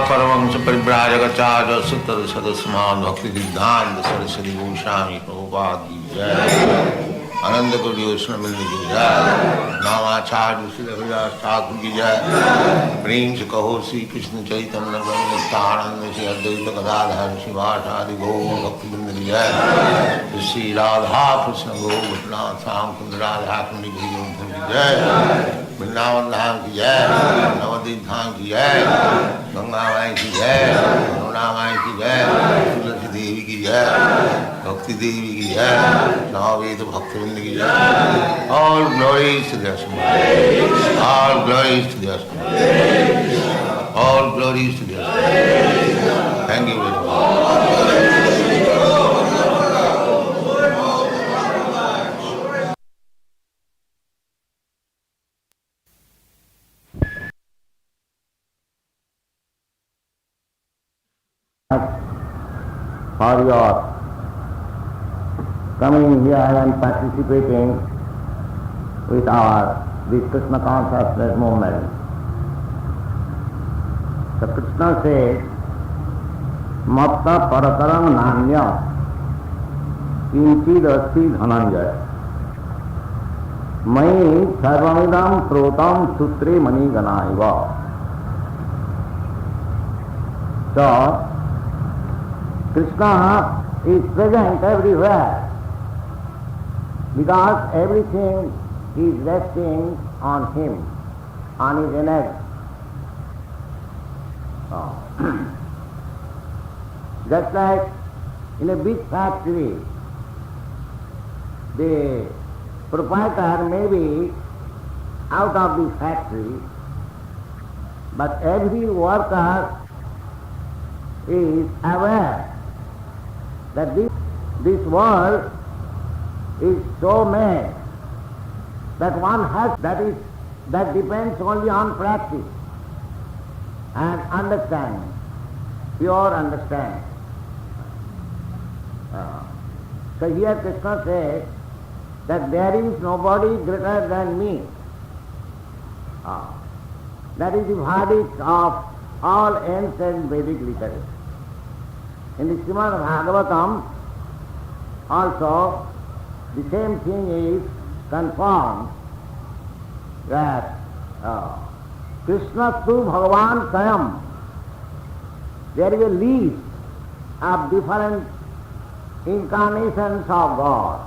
परमंश परिव्राजकाचार्य सुतर सदस्यमान भक्ति सिद्धांत सरस्वती गोस्वामी प्रभुपाद की जय। आनंद कोटि वैष्णव की जय। नामाचार्य श्री हरिदास ठाकुर की जय। प्रेम से कहो श्री कृष्ण चैतन्य प्रभु नित्यानंद श्री अद्वैत गदाधर शिवासादि गौर भक्तवृंद की जय। श्री राधा कृष्ण गोपिनाथ श्याम कुंद राधा कुंड की जय। वृंदावन धाम की जय। नवदीप धाम की जय। गंगा माई की जय। यमुना माई की जय। तुलसी देवी की जय। भक्ति देवी की जय। नववेद भक्तवृंद की जय। All glories to their Srimad. All glories to their Srimad. All glories to their Srimad. Thank you very much. For your coming here and participating with our this Krishna consciousness movement. So Krishna says, Matta paratarang nanya kinchid asti dhananjaya mai sarvamidam protam sutre mani ganaiva. So Krishna is present everywhere because everything is resting on him, on his energy. Just like in a big factory, the proprietor may be out of the factory, but every worker is aware that this world is so made that one has, that depends only on practice and understanding, pure understanding. So here Krishna says that there is nobody greater than me. That is the verdict of all ancient Vedic literature. In the Srimad Bhagavatam also the same thing is confirmed, that Krishna tu Bhagavan Swayam. There is a list of different incarnations of God.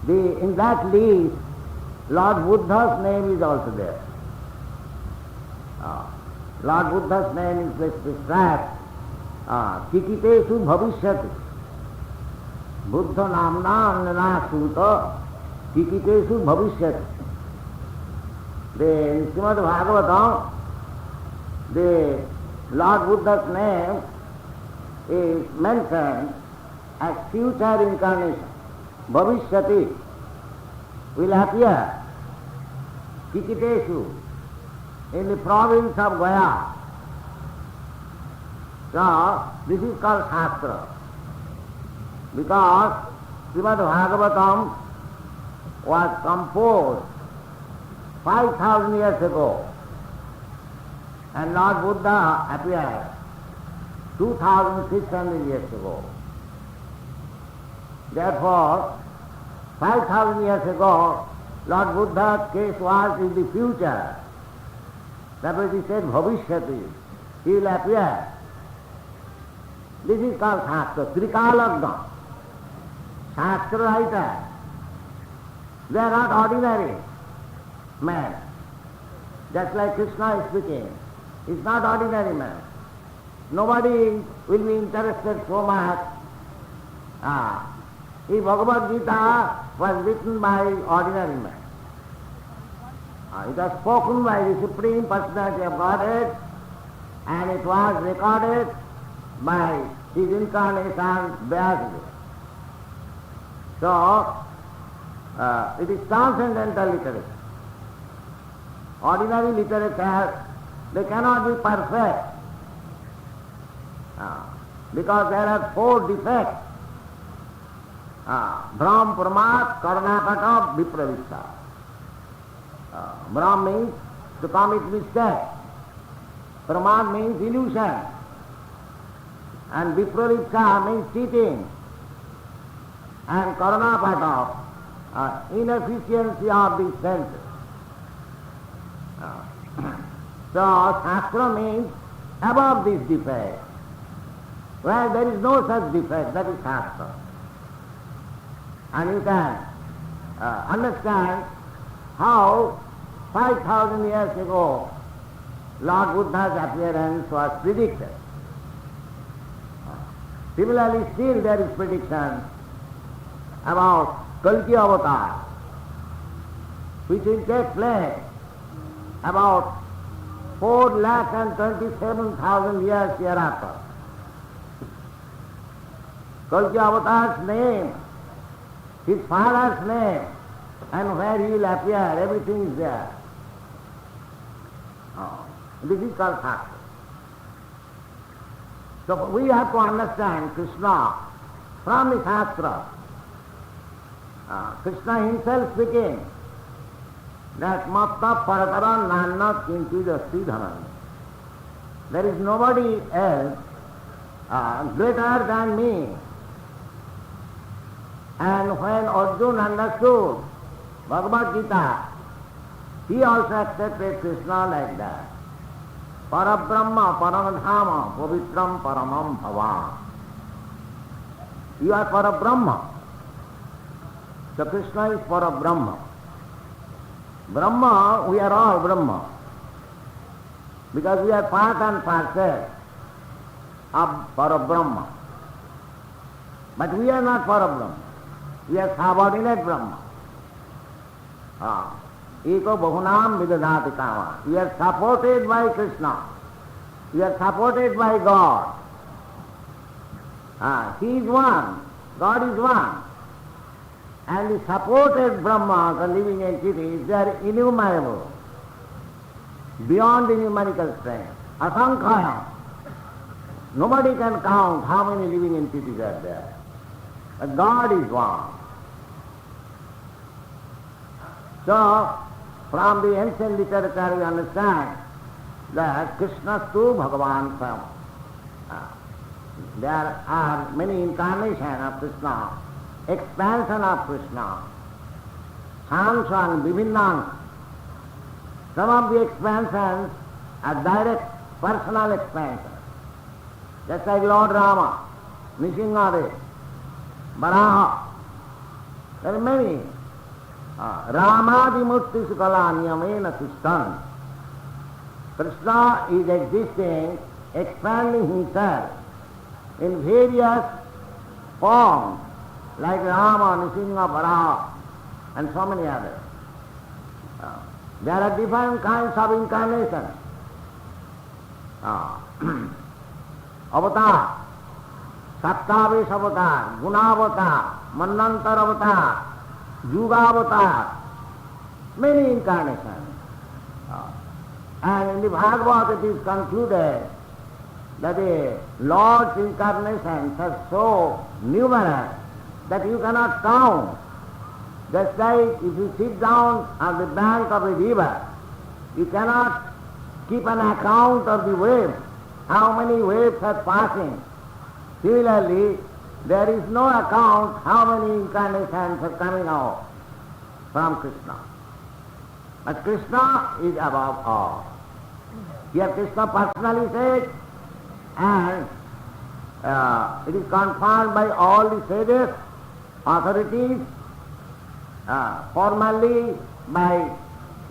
In that list, Lord Buddha's name is also there. Lord Buddha's name is described. Chikitesu bhavishyati. Buddha namna annana suta. Chikitesu bhavishyati. In Srimad Bhagavatam, the Lord Buddha's name is mentioned as future incarnation. Bhavishyati will appear. Chikitesu in the province of Gaya. So, this is called Shastra. Because Srimad Bhagavatam was composed 5,000 years ago. And Lord Buddha appeared 2600 years ago. Therefore, 5000 years ago, Lord Buddha's case was in the future. That was he said, Bhavishyati, he will appear. This is called Shastra, Trikalagna. Shastra writer. They are not ordinary men. Just like Krishna is speaking. He is not ordinary man. Nobody will be interested so much. If Bhagavad Gita was written by ordinary men. It was spoken by the Supreme Personality of Godhead, and it was recorded by his incarnation Vyasdev. So, it is transcendental literature. Ordinary literature, they cannot be perfect because there are 4 defects. Brahm, Pramat, Karnataka, Vipravitsa. Brahm means to commit mistake. Pramat means illusion. And Vipravitsa means cheating. And Karnataka, inefficiency of the senses. So Shastra means above this defect. Where there is no such defect, that is Shastra. And you can understand how 5000 years ago Lord Buddha's appearance was predicted. Similarly, still there is prediction about Kalki Avatar, which will take place about 4,27,000 years hereafter. Kalki Avatar's name, his father's name, and where he will appear, everything is there. This is called Shastra. So we have to understand Krishna from the Shastra. Krishna himself speaking that Matta Paratara Nanna Kinchidasti Dhanan. There is nobody else greater than me. And when Arjuna understood Bhagavad Gita, he also accepted Krishna like that. Parabrahma, Paramadhama, Pavitram, Paramam Bhava. You are Parabrahma. So Krishna is Parabrahma. Brahma, we are all Brahma. Because we are part and parcel of Parabrahma. But we are not Parabrahma. We are subordinate Brahma. Eko Bahunam Vidadhati Kama. We are supported by Krishna. We are supported by God. He is one. God is one. And the supported Brahma, the living entities, they are innumerable, beyond the numerical strength. Asankhaya. Nobody can count how many living entities are there. But God is one. So, from the ancient literature we understand that Krishna tu Bhagavan Swam. There are many incarnations of Krishna, expansion of Krishna, Sansang, Vivinnang. Some of the expansions are direct personal expansion. Just like Lord Rama, Nishingadev, Varaha. There are many. Ramadimurti Sukala Niyamena Sistan. Krishna is existing, expanding himself in various forms, like Rama, Nishinga, Varaha, and so many others. There are different kinds of incarnations. Avatar, Saptavesh Avatar, Gunavatar, Manantar Avatar, Yugavatar, many incarnations. And in the Bhagavatam it is concluded that the Lord's incarnations are so numerous that you cannot count. Just like if you sit down on the bank of a river, you cannot keep an account of the waves, how many waves are passing. Similarly, there is no account how many incarnations are coming out from Krishna. But Krishna is above all. Here Krishna personally said, and it is confirmed by all the sages, authorities, formally by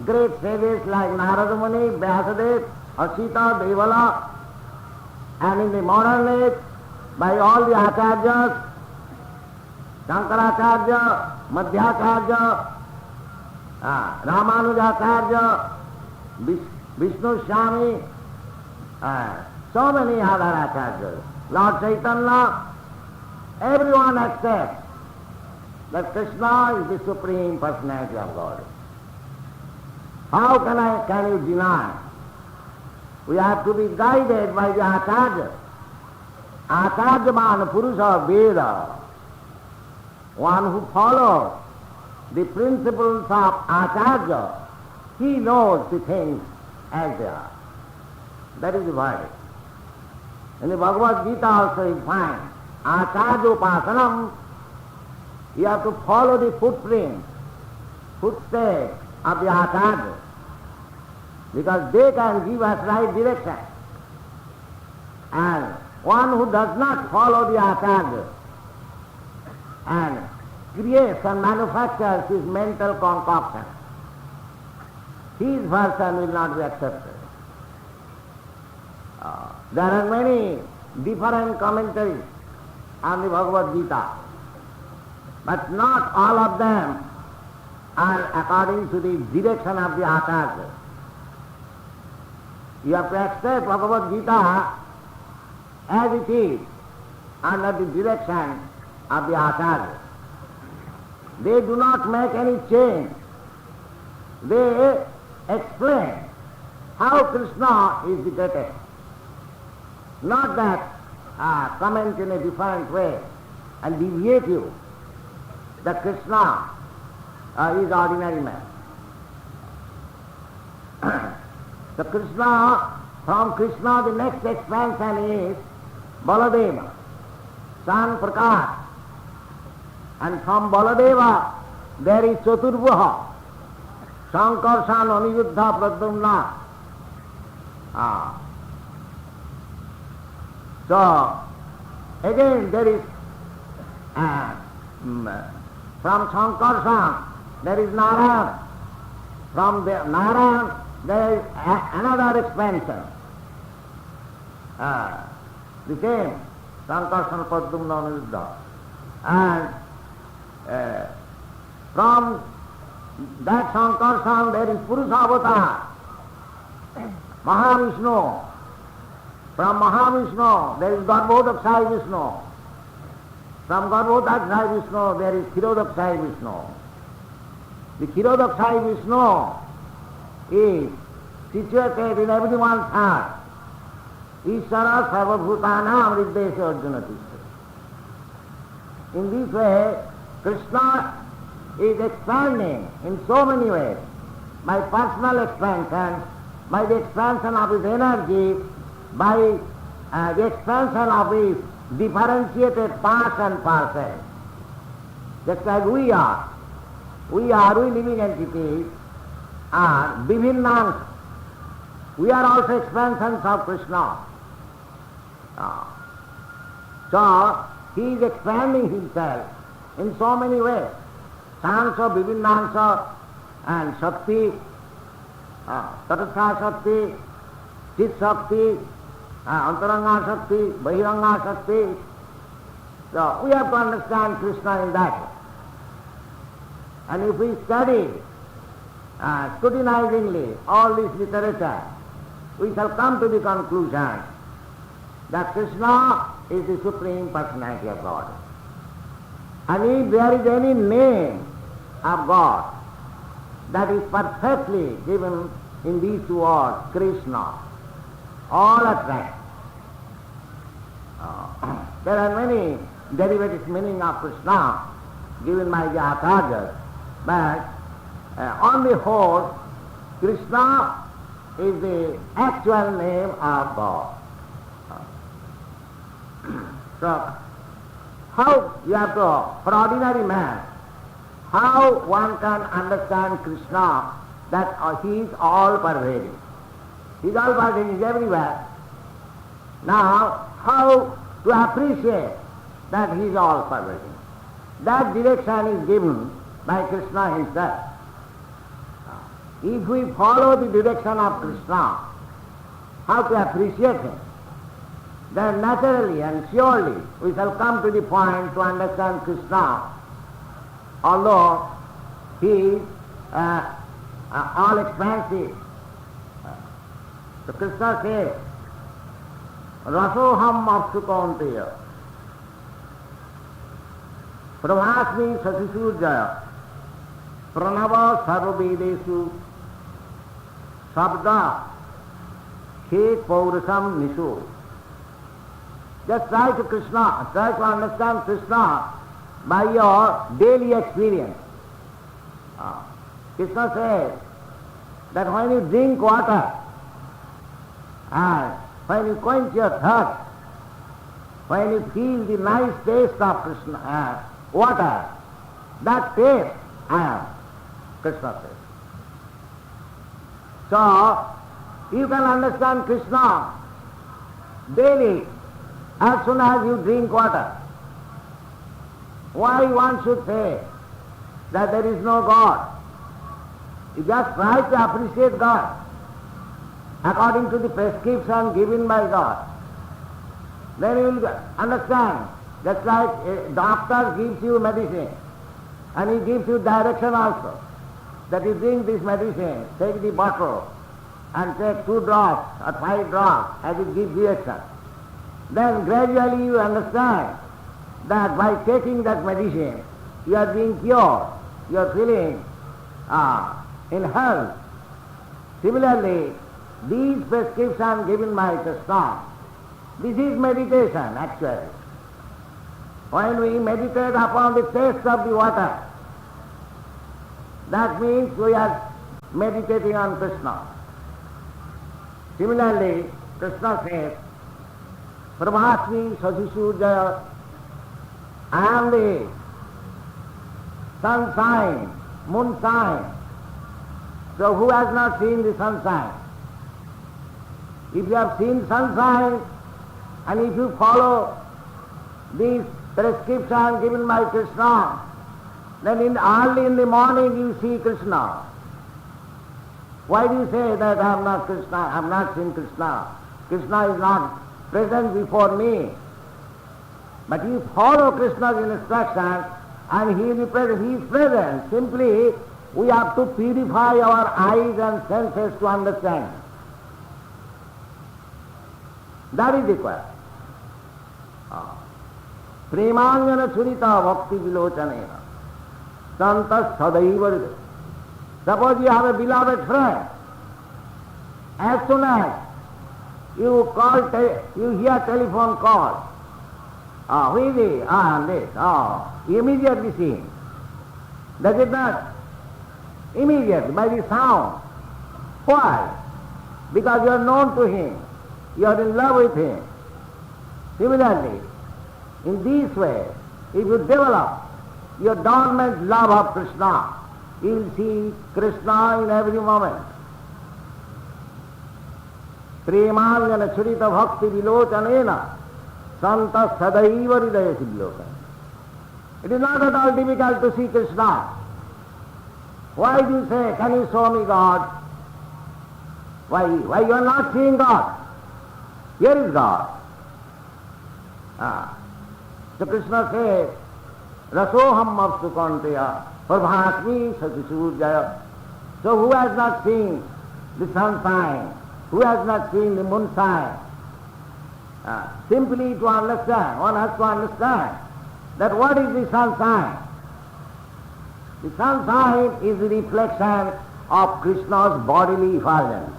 great sages like Narada Muni, Vyasadeva, Asita, Devala, and in the modern age by all the acharyas, Shankaracharya, Madhyacharya, Ramanujacharya, Vishnu Swami, so many other acharyas, Lord Chaitanya, everyone accepts that Krishna is the Supreme Personality of God. How can you deny? We have to be guided by the Acharya. Acharyaman Purusha Veda, one who follows the principles of Acharya, he knows the things as they are. That is why in the Bhagavad Gita also you find Acharya Upasanam, you have to follow the footsteps of the Acharya, because they can give us right direction. And one who does not follow the Acharya and creates and manufactures his mental concoction, his version will not be accepted. There are many different commentaries on the Bhagavad Gita, but not all of them are according to the direction of the Acharya. You have to accept Bhagavad Gita as it is under the direction of the Acharya. They do not make any change. They explain how Krishna is the greatest. Not that comment in a different way and deviate you that Krishna is ordinary man. So from Krishna the next expansion is Baladeva, San Prakash. And from Baladeva there is Chaturvaha, Sankarsan, Aniyuddha, Pradyumna. So again there is from Sankarsan there is Narayan. From the Narayan there is another expansion. The same, Sankarsan, Pradyumna, Aniyuddha. And from that Sankarsan there is Purusavatar, Mahavishnu. From Mahavishnu there is Garbhodakshay Vishnu. From Garbhodakshay Vishnu there is Kshirodakshay Vishnu. The Kshirodakshay Vishnu is situated in everyone's heart. Ishvara Sarvabhutanam Riddesha Arjuna Tishya. In this way, Krishna is expanding in so many ways, by personal expansion, by the expansion of his energy, by the expansion of his differentiated parts and parcels. Just like we living entities are Vivinnans. We are also expansions of Krishna. So, he is expanding himself in so many ways. Sansa, Vivinnansa, and Shakti, Tatatha Shakti, Chit Shakti, Antaranga Shakti, Bahiranga Shakti. So we have to understand Krishna in that way. And if we study scrutinizingly all this literature, we shall come to the conclusion that Krishna is the Supreme Personality of God. And if there is any name of God that is perfectly given in these two words, Krishna, all are right. There are many derivative meaning of Krishna given by the Acharyas, but on the whole, Krishna is the actual name of God. So, how you have to, for ordinary man, how one can understand Krishna that he is all pervading. He is all pervading, he is everywhere. Now, how to appreciate that he is all pervading? That direction is given by Krishna himself. If we follow the direction of Krishna, how to appreciate him, then naturally and surely we shall come to the point to understand Krishna, although he is all expansive. So Krishna says, Rasoham Apsukonteya Prabhasmi Sasisurjaya Pranava Sarvavedesu Sabda Khet Paurasam Nishu. Just try to Krishna, try to understand Krishna by your daily experience. Krishna says that when you drink water and when you quench your thirst, when you feel the nice taste of Krishna, water, that taste I am, Krishna says. So, you can understand Krishna daily as soon as you drink water. Why one should say that there is no God? You just try to appreciate God according to the prescription given by God. Then you will understand. Just like a doctor gives you medicine and he gives you direction also, that you drink this medicine, take the bottle and take 2 drops or 5 drops as it gives direction. Then gradually you understand that by taking that medicine you are being cured, you are feeling in health. Similarly, these prescriptions given by Krishna, this is meditation actually. When we meditate upon the taste of the water, that means we are meditating on Krishna. Similarly, Krishna says, Prabhasmi Sasisurjaya, I am the sunshine, moonshine. So who has not seen the sunshine? If you have seen sunshine and if you follow these prescription given by Krishna, then early in the morning you see Krishna. Why do you say that I am not Krishna, I have not seen Krishna? Krishna is not present before me. But you follow Krishna's instruction and he is present. He is present. Simply we have to purify our eyes and senses to understand. That is required. Premangana churita bhakti vilochanena santa sadaiva. Suppose you have a beloved friend. As soon as you you hear telephone call, who is he? This. You immediately see him. Does it not? Immediately, by the sound. Why? Because you are known to him. You are in love with him. Similarly, in this way, if you develop your dormant love of Krishna, you will see Krishna in every moment. Premangana churita bhakti vilochanena santa sadaiva hridaya siddhokana. It is not at all difficult to see Krishna. Why do you say, can you show me God? Why you are not seeing God? Here is God. So Krishna says, Rasoham Apsukonteya Prabhasmi Sasisurjaya. So who has not seen the sunshine? Who has not seen the moonshine? Simply to understand, one has to understand that what is the sunshine? The sunshine is the reflection of Krishna's bodily effulgence.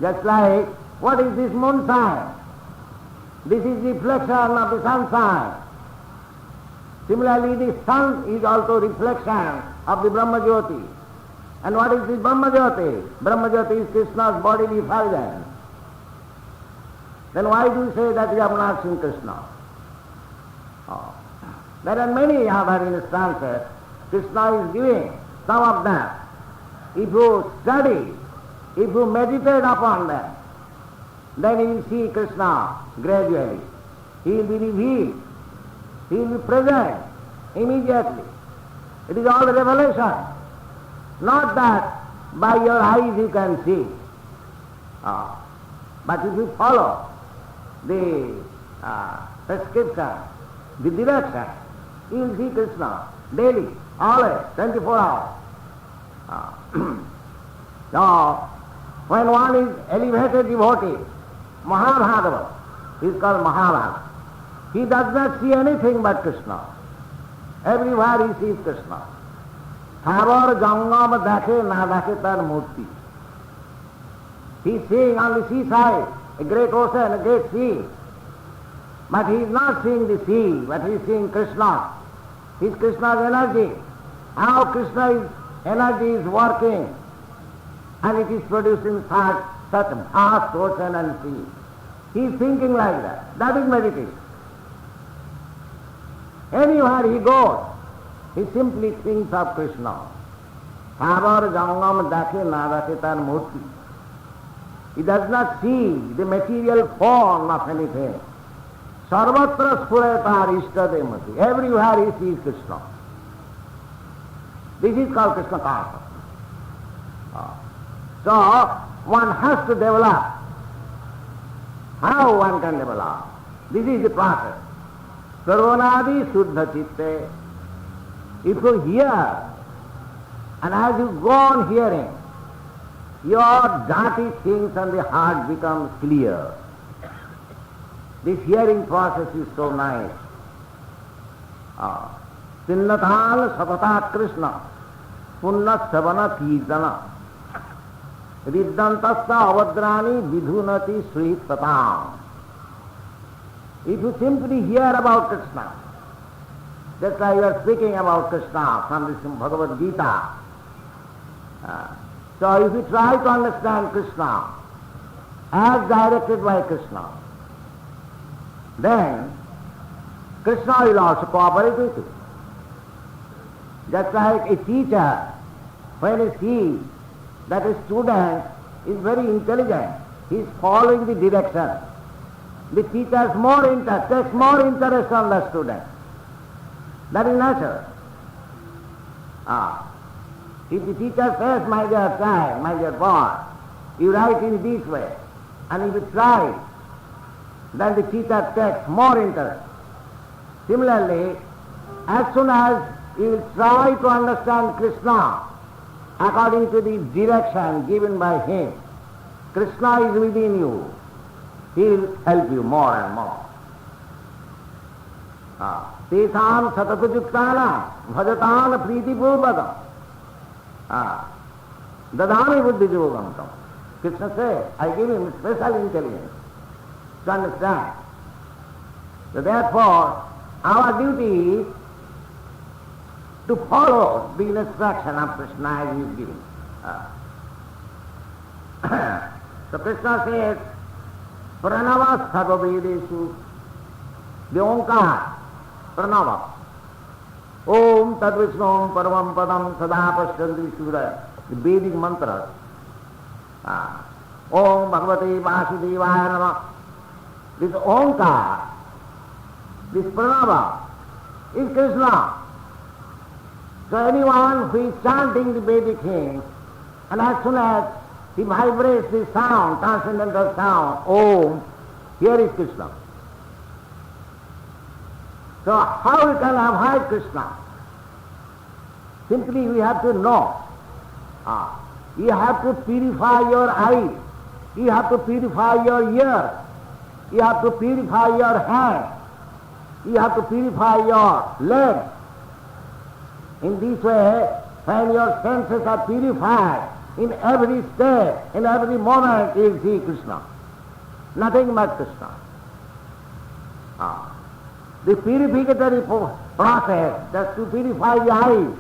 Just like, what is this moonshine? This is reflection of the sunshine. Similarly, the sun is also reflection of the Brahma Jyoti. And what is this Brahmajyoti? Brahmajyoti is Krishna's bodily effulgence. Then why do you say that you have not seen Krishna? Oh. There are many other instances. Krishna is giving some of them. If you study, if you meditate upon them, then you will see Krishna gradually. He will be revealed. He will be present immediately. It is all revelation. Not that by your eyes you can see. But if you follow the prescription, the direction, you will see Krishna daily, always, 24 hours. Now, when one is elevated devotee, Mahabhagava, he is called Mahabhagava. He does not see anything but Krishna. Everywhere he sees Krishna. Thabor Jangam Dakhe Na Dakhe Tar Murti. He is seeing on the seaside a great ocean, a great sea. But he is not seeing the sea, but he is seeing Krishna. He is Krishna's energy. How Krishna's energy is working, and it is producing such vast ocean and sea. He is thinking like that. That is meditation. Anywhere he goes, he simply thinks of Krishna. Thabor Jangam Dakhe Na Dakhe Tar Murti. He does not see the material form of anything. Sarvatra Sphuretar Ishtademati. Everywhere he sees Krishna. This is called Krishna consciousness. So, one has to develop. How one can develop? This is the process. Sarvanadi Suddha Chitte. If you hear, and as you go on hearing, your dirty things on the heart becomes clear. This hearing process is so nice. Sinnathal Satatat Krishna, Punna Savana Kirtana, Riddantasta Avadrani Vidhunati Sri Tatam. If you simply hear about Krishna, just like you are speaking about Krishna from this Bhagavad Gita, so if you try to understand Krishna as directed by Krishna, then Krishna will also cooperate with you. Just like a teacher, when he sees that a student is very intelligent, he is following the direction, the teacher takes more interest on the student. That is natural. If the teacher says, my dear child, my dear boy, you write in this way, and if you try, then the teacher takes more interest. Similarly, as soon as you will try to understand Krishna according to the direction given by him, Krishna is within you. He will help you more and more. Tesam satapujuktanam bhajatam pritipurvakam dadami buddhijogam tam. Krishna says, I give him special intelligence to understand. So therefore, our duty is to follow the instruction of Krishna as he is giving. So Krishna says, Pranava sarvavedeshu, the Omkar, Pranava. Om Tadvishnom Paravam Padam Sada Pashyanti Sura, the Vedic mantras. Om Bhagavate Vasudevaya Namah. This Omkar, this Pranava, is Krishna. So anyone who is chanting the Vedic hymns, and as soon as he vibrates the sound, transcendental sound, Om, here is Krishna. So how we can avoid Krishna? Simply we have to know. You have to purify your eyes. You have to purify your ears. You have to purify your hands. You have to purify your legs. In this way, when your senses are purified, in every state, in every moment, you will see Krishna. Nothing but Krishna. The purificatory process, just to purify the eyes,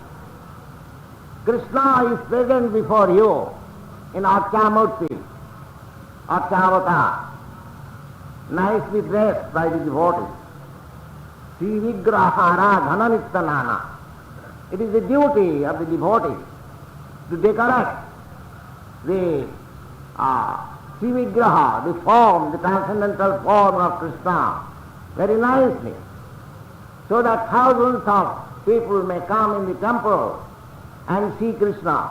Krishna is present before you in Archamurti, Archavatar, nicely dressed by the devotees. Sri Vigrahara Dhananittanana. It is the duty of the devotee to decorate the Sri Vigraha, the form, the transcendental form of Krishna, very nicely, so that thousands of people may come in the temple and see Krishna.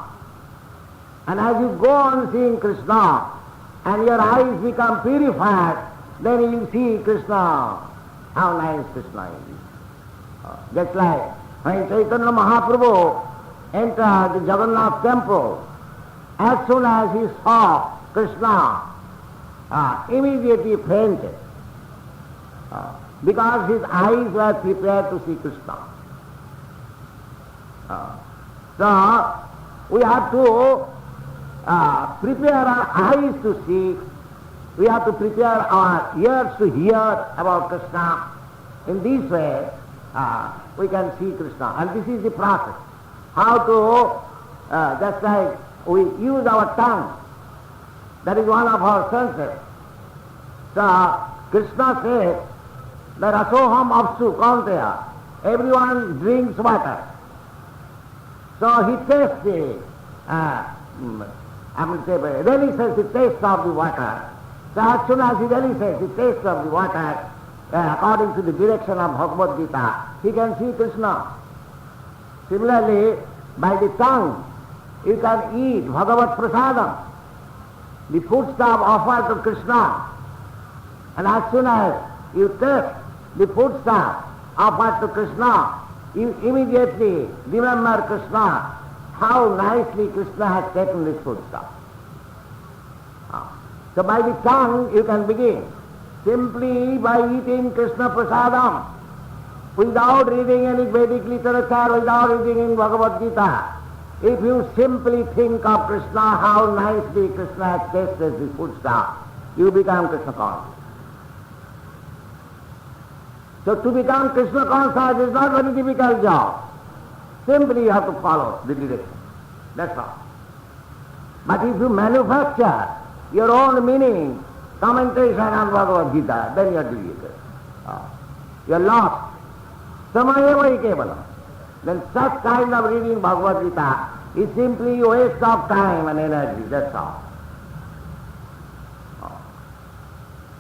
And as you go on seeing Krishna and your eyes become purified, then you will see Krishna. How nice Krishna is. Just like when Chaitanya Mahaprabhu entered the Jagannath temple, as soon as he saw Krishna, immediately fainted, because his eyes were prepared to see Krishna. So we have to prepare our eyes to see, we have to prepare our ears to hear about Krishna. In this way, we can see Krishna. And this is the process. How to, just like we use our tongue, that is one of our senses. So Krishna says that asoham apsu kaunteya, everyone drinks water. So he tastes the, relishes the taste of the water. So as soon as he relishes the taste of the water, according to the direction of Bhagavad Gita, he can see Krishna. Similarly, by the tongue, you can eat Bhagavat Prasadam, the foodstuff offered to Krishna. And as soon as you taste the foodstuff offered to Krishna, you immediately remember Krishna, how nicely Krishna has taken this foodstuff. So by the tongue you can begin, simply by eating Krishna Prasadam, without reading any Vedic literature, without reading in Bhagavad Gita. If you simply think of Krishna, how nicely Krishna has tasted the foodstuff, you become Krishna conscious. So to become Krishna conscious is not a very difficult job. Simply you have to follow the direction. That's all. But if you manufacture your own meaning, commentation on Bhagavad Gita, then you are defeated. You are lost. Samayeva kevalam. Then such kind of reading Bhagavad Gita is simply a waste of time and energy, that's all.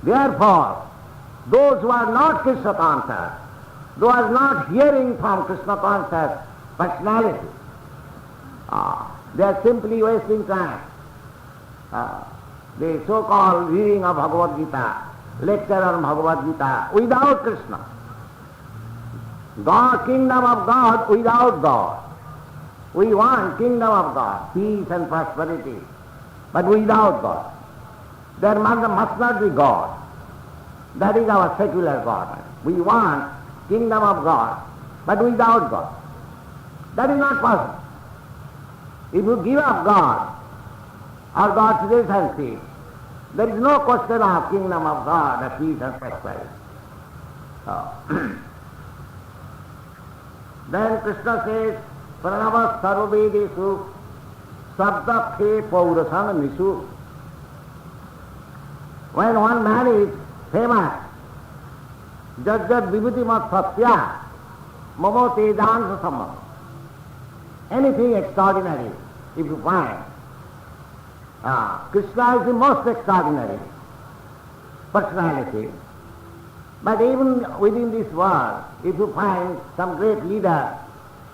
Therefore, those who are not Krishna conscious, those who are not hearing from Krishna conscious personality, they are simply wasting time. The so-called reading of Bhagavad Gita, lecture on Bhagavad Gita, without Krishna. God, kingdom of God without God. We want kingdom of God, peace and prosperity, but without God. There must not be God. That is our secular government. We want kingdom of God, but without God. That is not possible. If you give up God or God's relationship, there is no question of kingdom of God, of peace and prosperity. Then Krishna says, Pranava sarvavedeshu sabdakhe paurasan nisu. When one man is famous, Jajjat vibhutimat satya mamo tejansa samma. Anything extraordinary, if you find, Krishna is the most extraordinary personality. But even within this world, if you find some great leader,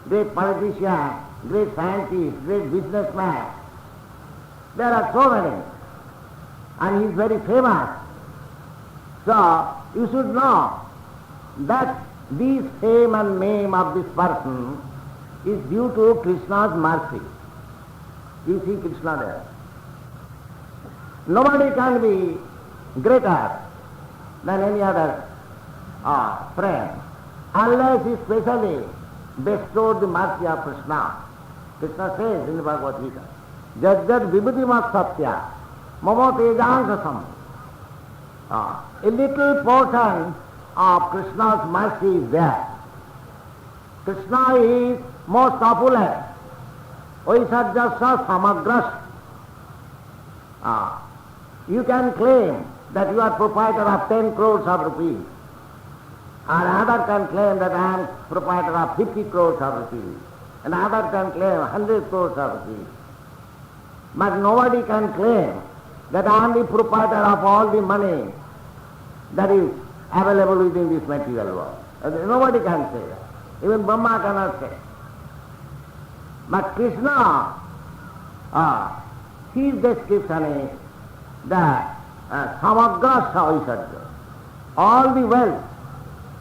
great politician, great scientist, great businessman, there are so many, and he is very famous. So you should know that this fame and name of this person is due to Krishna's mercy. You see Krishna there. Nobody can be greater than any other friend, unless he specially bestowed the mercy of Krishna. Krishna says in the Bhagavad Gita, Jajjat vibhutimat satya mamo tejansasam. A little portion of Krishna's mercy is there. Krishna is most opulent. Oisarjasya samagras. You can claim that you are proprietor of 10 crores of rupees. Another can claim that I am proprietor of 50 crores of rupees. Another can claim 100 crores of rupees. But nobody can claim that I am the proprietor of all the money that is available within this material world. Nobody can say that. Even Brahma cannot say. But Krishna, his description is that samagrasya oisarja, all the wealth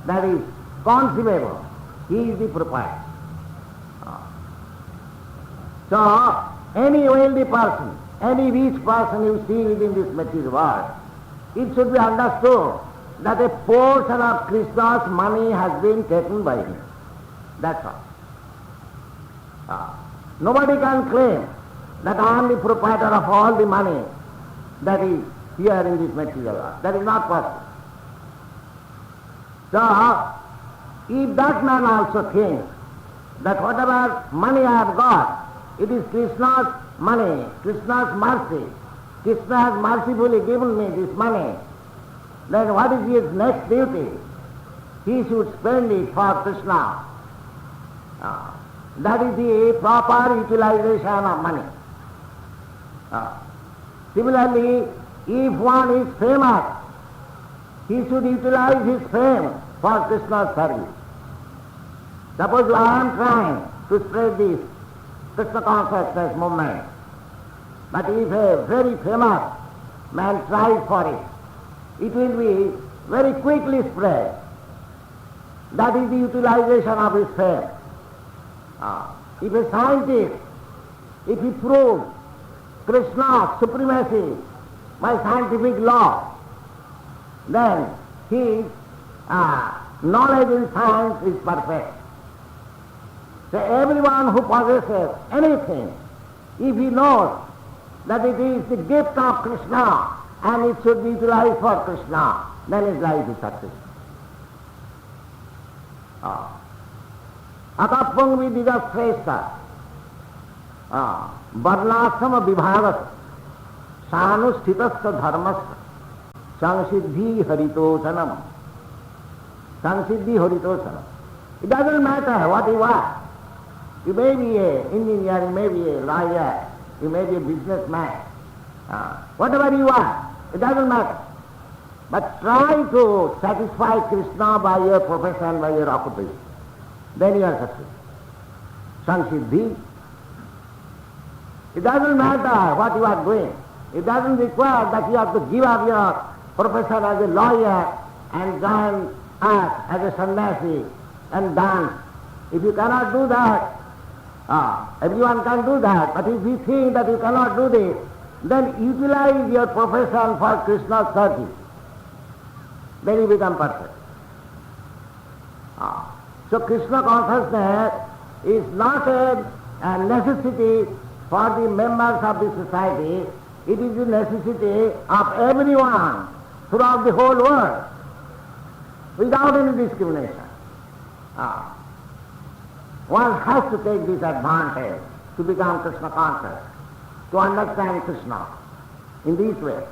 that is conceivable, he is the proprietor. So, any wealthy person, any rich person you see within this material world, it should be understood that a portion of Krishna's money has been taken by him. That's all. Nobody can claim that I am the proprietor of all the money that is here in this material world. That is not possible. So, if that man also thinks that whatever money I have got, it is Krishna's money, Krishna's mercy, Krishna has mercifully given me this money, then what is his next duty? He should spend it for Krishna. That is the proper utilization of money. Similarly, if one is famous, he should utilize his fame for Krishna's service. Suppose I am trying to spread this Krishna consciousness movement, but if a very famous man tries for it, it will be very quickly spread. That is the utilization of his fame. If a scientist, if he proves Krishna's supremacy by scientific law, then his knowledge in science is perfect. So everyone who possesses anything, if he knows that it is the gift of Krishna and it should be utilized for Krishna, then his life is successful. Atapang vidya shrestha varnasama vibhavas sanusthitasya dharmasya samsiddhi haritosanam. Samsiddhi haritosanam. It doesn't matter what you are. You may be an engineer, you may be a lawyer, you may be a businessman. Whatever you are, it doesn't matter. But try to satisfy Krishna by your profession, by your occupation. Then you are successful. Samsiddhi. It doesn't matter what you are doing. It doesn't require that you have to give up your profession as a lawyer and join us as a sannyasi and dance. If you cannot do that, everyone can do that, but if you think that you cannot do this, then utilize your profession for Krishna's service. Then you become perfect. So Krishna consciousness is not a necessity for the members of the society, it is a necessity of everyone throughout the whole world, without any discrimination. One has to take this advantage to become Krishna conscious, to understand Krishna in this way.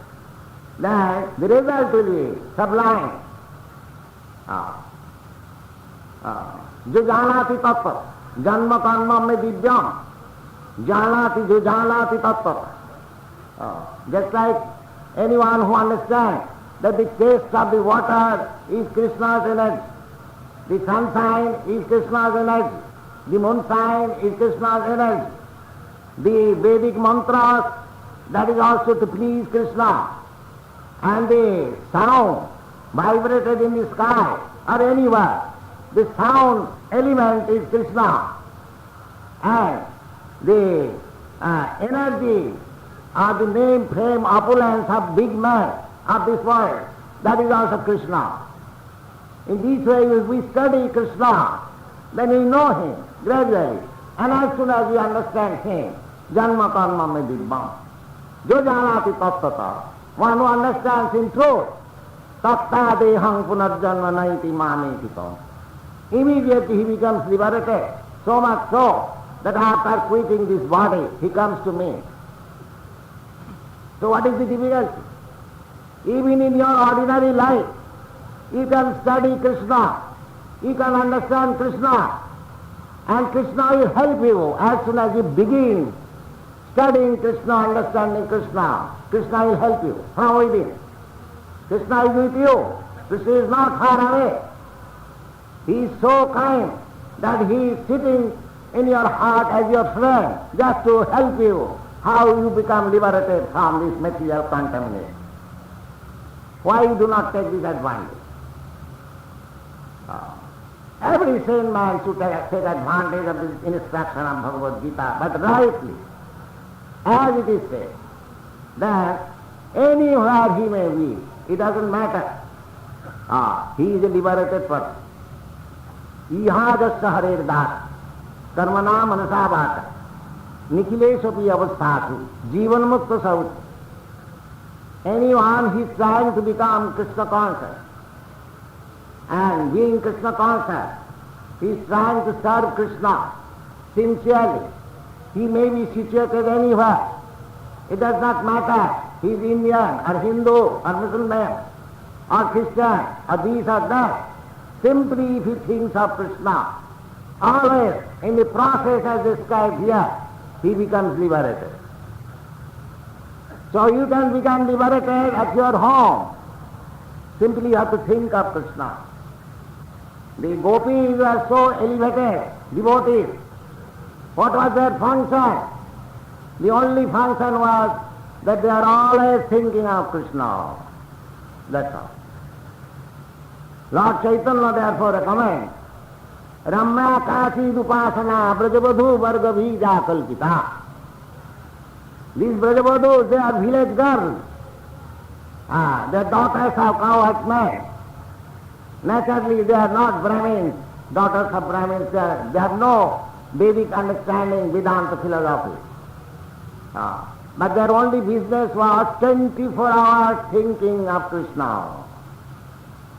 Then the result will be sublime. जो जानाति तत्व जन्म कर्म में दिव्यम जानाति जो जानाति तत्व. Just like anyone who understands that the taste of the water is Krishna's energy, the sunshine is Krishna's energy, the moonshine is Krishna's energy, the Vedic mantras, that is also to please Krishna, and the sound vibrated in the sky or anywhere, the sound element is Krishna, and the energy or the name, fame, opulence of big man of this world, that is also Krishna. In this way, if we study Krishna, then we know him gradually, and as soon as we understand him, janma karma me dibbam, jo janati tattata, one who understands in truth, tatta dehang punarjanma naiti mameti tam. Immediately he becomes liberated, so much so that after quitting this body, he comes to me. So what is the difficulty? Even in your ordinary life, you can study Krishna, you can understand Krishna, and Krishna will help you as soon as you begin studying Krishna, understanding Krishna. Krishna will help you from within. Krishna is with you. Krishna is not far away. He is so kind that he is sitting in your heart as your friend just to help you how you become liberated from this material contamination. Why you do not take this advantage? Every sane man should take advantage of this instruction of Bhagavad Gita, but rightly, as it is said, that anywhere he may be, it doesn't matter. He is a liberated person. Ihadasya Hare Das, karmana manasa bhata, nikhileshapi avasthasu, jivan mukta sauti. Anyone who is trying to become Krishna conscious, and being Krishna conscious, he is trying to serve Krishna sincerely. He may be situated anywhere. It does not matter. He is Indian or Hindu or Muslim or Christian or this or that. Simply if he thinks of Krishna, always in the process as described here, he becomes liberated. So you can become liberated at your home. Simply you have to think of Krishna. The gopis were so elevated, devotees. What was their function? The only function was that they are always thinking of Krishna. That's all. Lord Chaitanya therefore recommends Ramya Kasi Dupasana Brajavadhu Varga Bhija Kalpita. These Brajavadhus, they are village girls. They are daughters of cowherd men. Naturally, they are not Brahmins, daughters of Brahmins. They have no Vedic understanding, Vedanta philosophy. But their only business was 24 hours thinking of Krishna.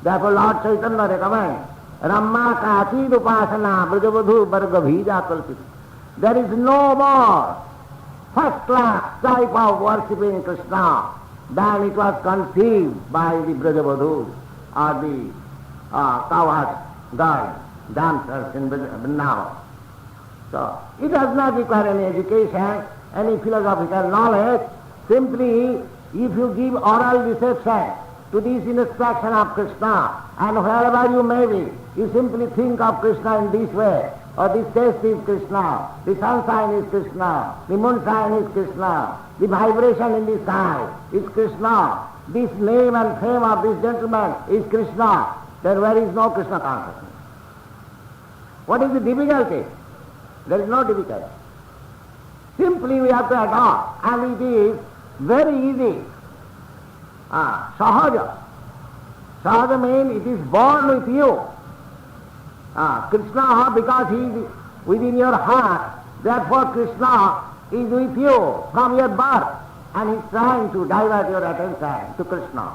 Therefore Lord Chaitanya recommends Ramma Kasi Dupasana Brajavadhu Varga Bhija Kalpita. There is no more first class type of worshipping Krishna than it was conceived by the Brajavadhus or the cowherd girls, dancers in Vrindavan. So it does not require any education, any philosophical knowledge. Simply if you give oral reception to this instruction of Krishna, and wherever you may be, you simply think of Krishna in this way. Or this taste is Krishna, the sunshine is Krishna, the moonshine is Krishna, the vibration in the sky is Krishna, this name and fame of this gentleman is Krishna. Then where is no Krishna consciousness? What is the difficulty? There is no difficulty. Simply we have to adopt, and it is very easy. Sahaja. Sahaja means it is born with you. Krishna, because he is within your heart, therefore Krishna is with you from your birth, and he is trying to divert your attention to Krishna.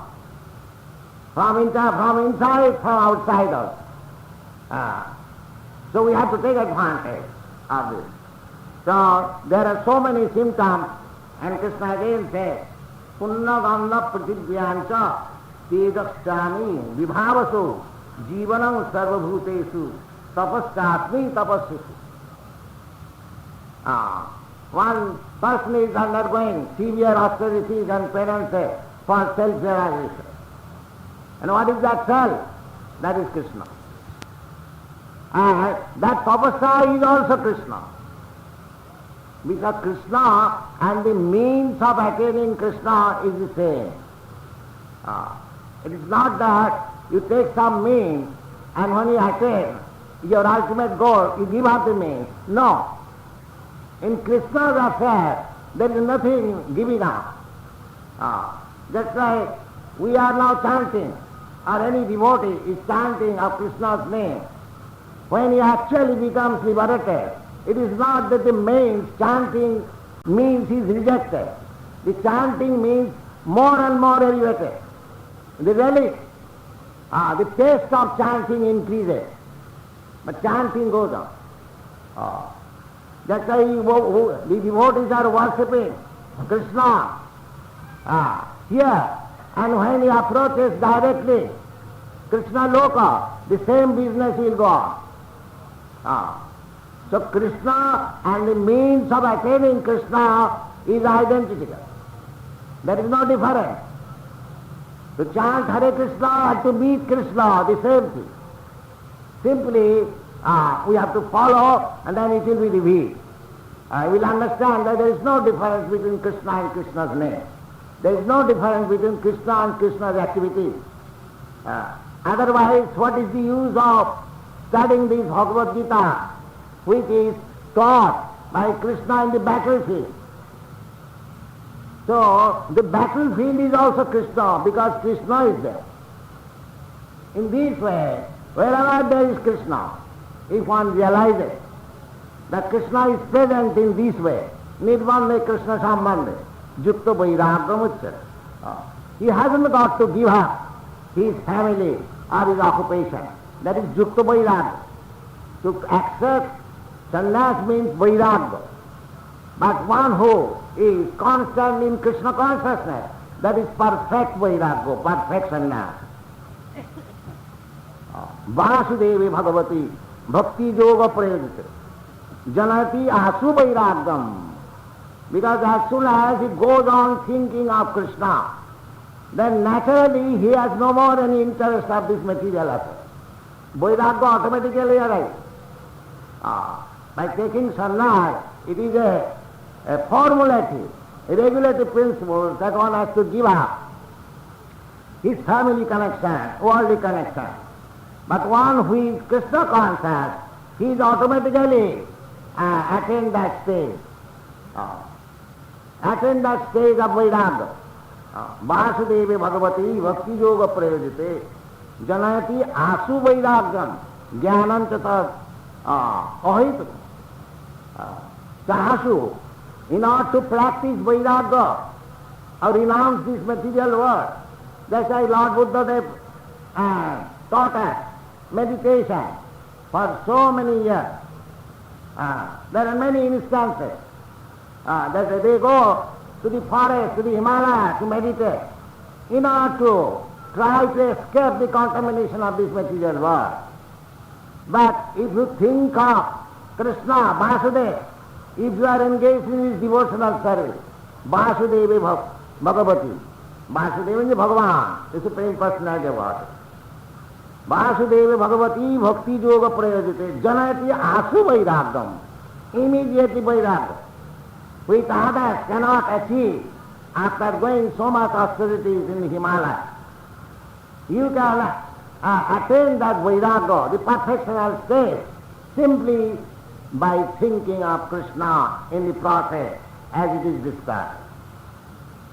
From inside, from outside also. So we have to take advantage of this. So there are so many symptoms, and Krishna again says, Punna Ganda Pratibhyancha Tejakshami Vibhavasu Jivanam Sarvabhutesu Tapaschasmi Tapasyasu. One person is undergoing severe austerities and penances for self-realization. And what is that self? That is Krishna. And that tapasya is also Krishna. Because Krishna and the means of attaining Krishna is the same. It is not that you take some means and when you attain your ultimate goal, you give up the means. No. In Krishna's affair, there is nothing giving up. Just like we are now chanting, or any devotee is chanting of Krishna's name. When he actually becomes liberated, it is not that the means, chanting means is rejected. The chanting means more and more elevated. The relic, the taste of chanting increases, but chanting goes on. That's why the devotees are worshipping Krishna here. And when he approaches directly Krishna Loka, the same business will go on. So Krishna and the means of attaining Krishna is identical. There is no difference. To chant Hare Krishna or to meet Krishna, the same thing. Simply we have to follow and then it will be revealed. We will understand that there is no difference between Krishna and Krishna's name. There is no difference between Krishna and Krishna's activities. Otherwise, what is the use of studying this Bhagavad Gita, which is taught by Krishna in the battlefield? So, the battlefield is also Krishna, because Krishna is there. In this way, wherever there is Krishna, if one realizes that Krishna is present in this way, Nirvande Krishna Sambandhe, Yukta Vairagam Uchyate. He hasn't got to give up his family or his occupation. That is Yukta Vairagam. To accept sannyas means Vairagam. But one who is constant in Krishna consciousness, that is perfect Vairagam, perfect sannyas. Vasudevi Bhagavati Bhakti Yoga Prayodite Janati Asu Vairagam. Because as soon as he goes on thinking of Krishna, then naturally he has no more any interest of this material affair. Vairagya automatically arises. By taking sannyas, it is a formulative, a regulative principle that one has to give up his family connection, worldly connection. But one who is Krishna conscious, he is automatically attain that stage. Attain that stage of Vairagya. Vasudevi Bhagavati Bhakti Yoga Prayodite Janayati Asu Vairagyam Jnanam Chatat Ahitu. Sahasu, in order to practice Vairagya or renounce this material world, that's why Lord Buddha taught us meditation for so many years. There are many instances that they go to the forest, to the Himalaya to meditate in order to try to escape the contamination of this material world. But if you think of Krishna, Vasudeva, if you are engaged in his devotional service, Vasudeva Bhagavati, Vasudeva is Bhagavan, the Supreme Personality of God. Vasudeva Bhagavati Bhakti Yoga Prayodite Janayati Asu Vairagam, immediately Vairagam, which others cannot achieve after going so much austerities in the Himalaya. You can attain that Vairagya, the perfectional state, simply by thinking of Krishna in the process as it is described.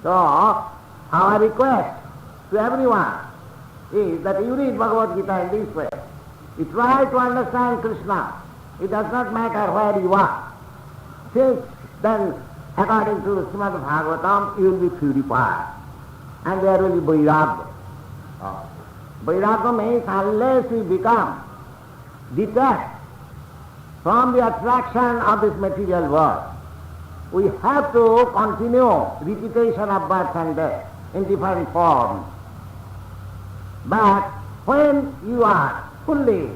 So, our request to everyone is that you read Bhagavad Gita in this way. You try to understand Krishna. It does not matter where you are. Since then, according to Srimad Bhagavatam, you will be purified. And there will be Vairagya. Vairagya means unless we become detached from the attraction of this material world, we have to continue repetition of birth and death in different forms. But when you are fully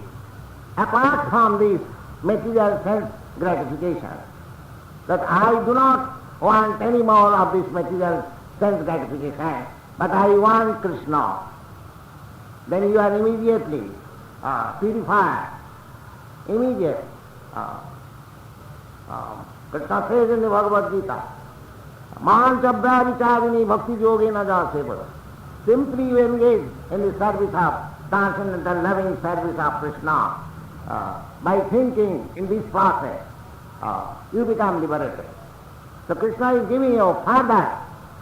apart from this material sense gratification, that I do not want any more of this material sense gratification, but I want Krishna, then you are immediately purified. Immediately. Krishna says in the Bhagavad Gita, Manchabhya vicharini bhakti yogena jaseva. Simply you engage in the service of transcendental loving service of Krishna. By thinking in this process, you become liberated. So Krishna is giving you further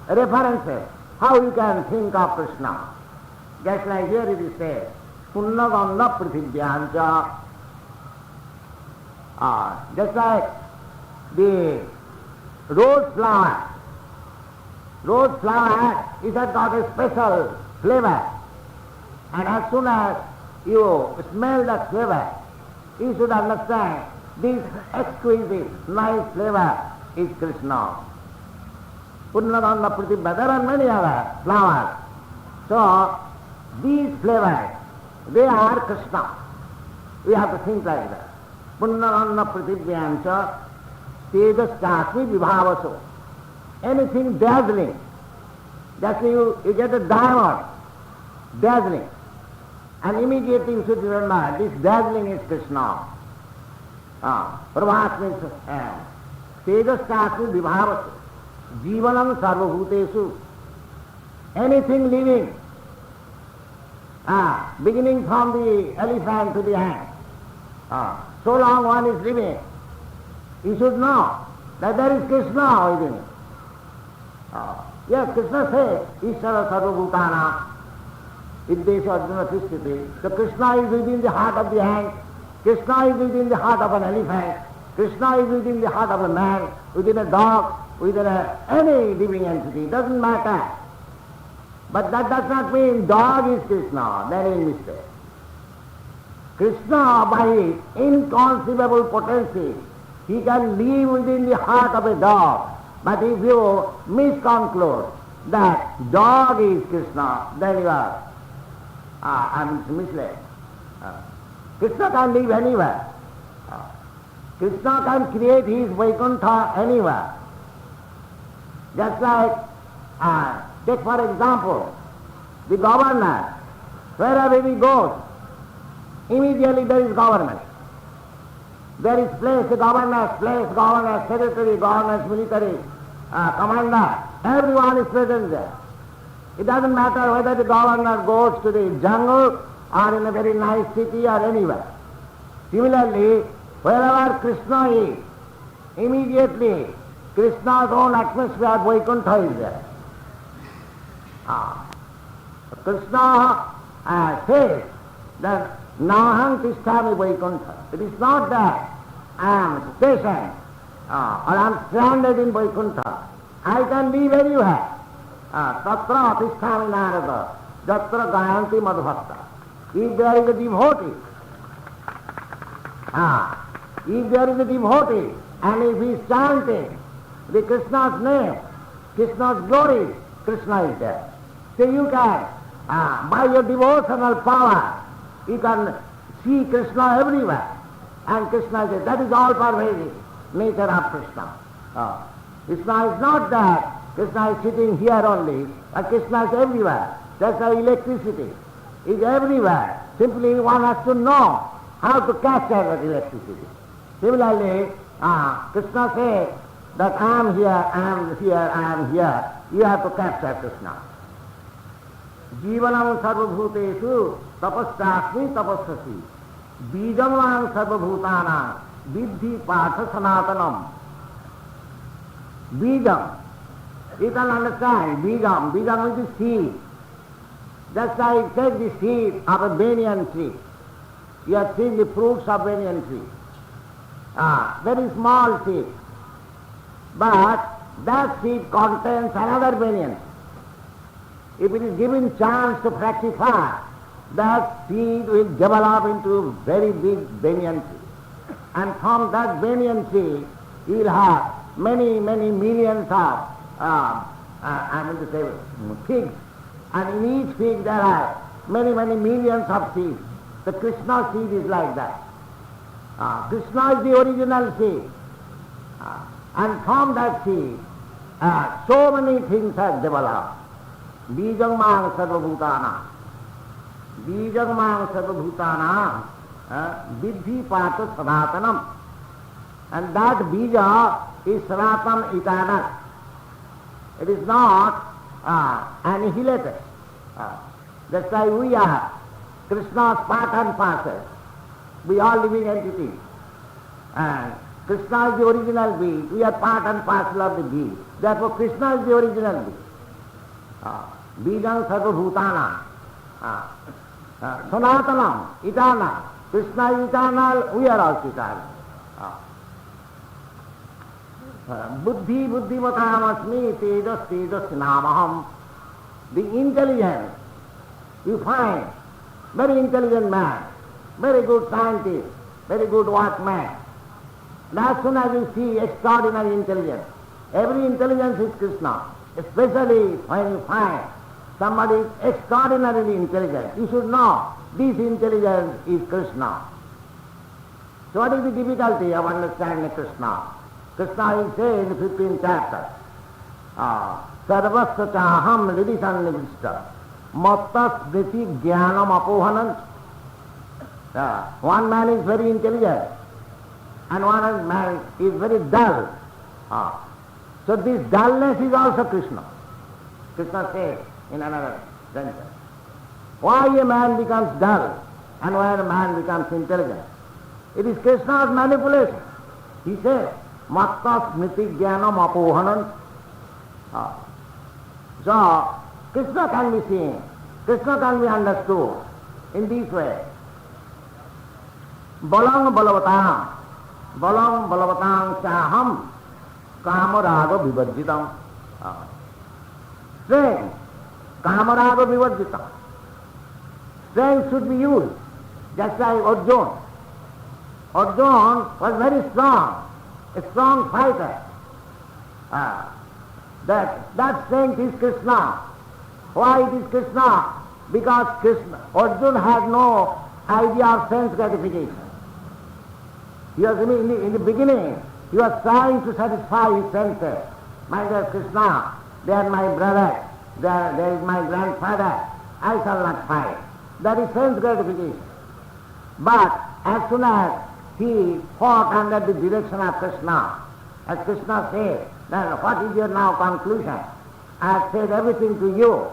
references how you can think of Krishna. Just like here it is said, Punna Ganga Prithibhyancha. Just like the rose flower it has got a special flavor, and as soon as you smell that flavor, you should understand this exquisite, nice flavor is Krishna. Purnaganda Pratibha, there are many other flowers. So, these flavors, they are Krishna. We have to think like that. Purnaganda Pratibhyancha Tejaschasmi Vibhavaso. Anything dazzling. That's why you get a diamond, dazzling. And immediately you should remember, this dazzling is Krishna. Prabhat means Tejaschasmi Vibhavaso. Jivanam Sarvabhutesu. Anything living, beginning from the elephant to the ant, so long one is living, you should know that there is Krishna within it. Yes, Krishna says, Ishvara Sarvabhutana, Iddesha Arjuna Tishtiti. So Krishna is within the heart of the ant, Krishna is within the heart of an elephant, Krishna is within the heart of a man, within a dog, within any living entity, doesn't matter. But that does not mean dog is Krishna, that is mistake. Krishna, by his inconceivable potency, he can live within the heart of a dog. But if you misconclude that dog is Krishna, then you are misled. Krishna can live anywhere. Krishna can create his Vaikuntha anywhere. Just like, take for example, the governor, wherever he goes, immediately there is government. There is place, the governor's place, governor's secretary, governor's military commander, everyone is present there. It doesn't matter whether the governor goes to the jungle or in a very nice city or anywhere. Similarly, wherever Krishna is, immediately Krishna's own atmosphere, Vaikuntha, is there. Krishna says that Naham Tishtami Vaikuntha. It is not that I am stationed or I am stranded in Vaikuntha. I can live anywhere. Tatra Tishtami Narada, Jatra Gayanti Madhbhakta. If there is a devotee, and if he is chanting the Krishna's name, Krishna's glory, Krishna is there. So you can, by your devotional power, you can see Krishna everywhere. And Krishna says, that is all pervasive nature of Krishna. Krishna is not that Krishna is sitting here only, but Krishna is everywhere. That's why electricity is everywhere. Simply one has to know how to capture that electricity. Similarly, Krishna says that I am here, I am here, I am here. You have to capture Krishna. Jivanam sarvabhutesu tapasyasmi tapasyasi. Bijamam sarvabhutana vidhi patha sanatanam. Bijam. You can understand, Bijam. Bijam is the seed. Just like take the seed of a banyan tree. You have seen the fruits of banyan tree. Very small seed. But that seed contains another banyan. If it is given chance to fructify, that seed will develop into very big banyan tree. And from that banyan tree, you will have many, many millions of, figs. And in each fig there are many, many millions of seeds. The Krishna seed is like that. Krishna is the original seed. And from that seed, so many things have developed. Bijam mang sarvabhutana. Bijam mang sarvabhutana. Vidhi pata sanatanam. And that bija is sanatan eternal. It is not annihilated. That's why we are Krishna's part and parcel. We are living entities. And Krishna is the original being. We are part and parcel of the being. Therefore Krishna is the original being. Bijam sarvabhutana. Sanatanam, eternal. Krishna is eternal, we are also eternal. Buddhi buddhimatam tejas tejas namaham. The intelligence, you find very intelligent man, very good scientist, very good workman, And as soon as you see extraordinary intelligence, every intelligence is Krishna, especially when you find somebody is extraordinarily intelligent, you should know this intelligence is Krishna. So what is the difficulty of understanding Krishna? Krishna is saying in the 15th chapter, Sarvasya chaham lidisannivishta matta smriti jnanam apohanant. One man is very intelligent and one man is very dull. So this dullness is also Krishna. Krishna says in another sentence, why a man becomes dull and why a man becomes intelligent? It is Krishna's manipulation. He says, matta smriti jnanam apohanant. So Krishna can be seen, Krishna can be understood in this way. Balang balavatam chaham kamaraga vivarjitam. Strength, kamaraga vivarjitam. Strength should be used, just like Arjuna. Arjuna was very strong, a strong fighter. That strength is Krishna. Why it is Krishna? Because Arjuna had no idea of sense gratification. He was in the beginning, he was trying to satisfy his senses. My dear Krishna, they are my brother, there is my grandfather, I shall not fight. That is sense gratification. But as soon as he fought under the direction of Krishna, as Krishna said, then what is your now conclusion? I have said everything to you.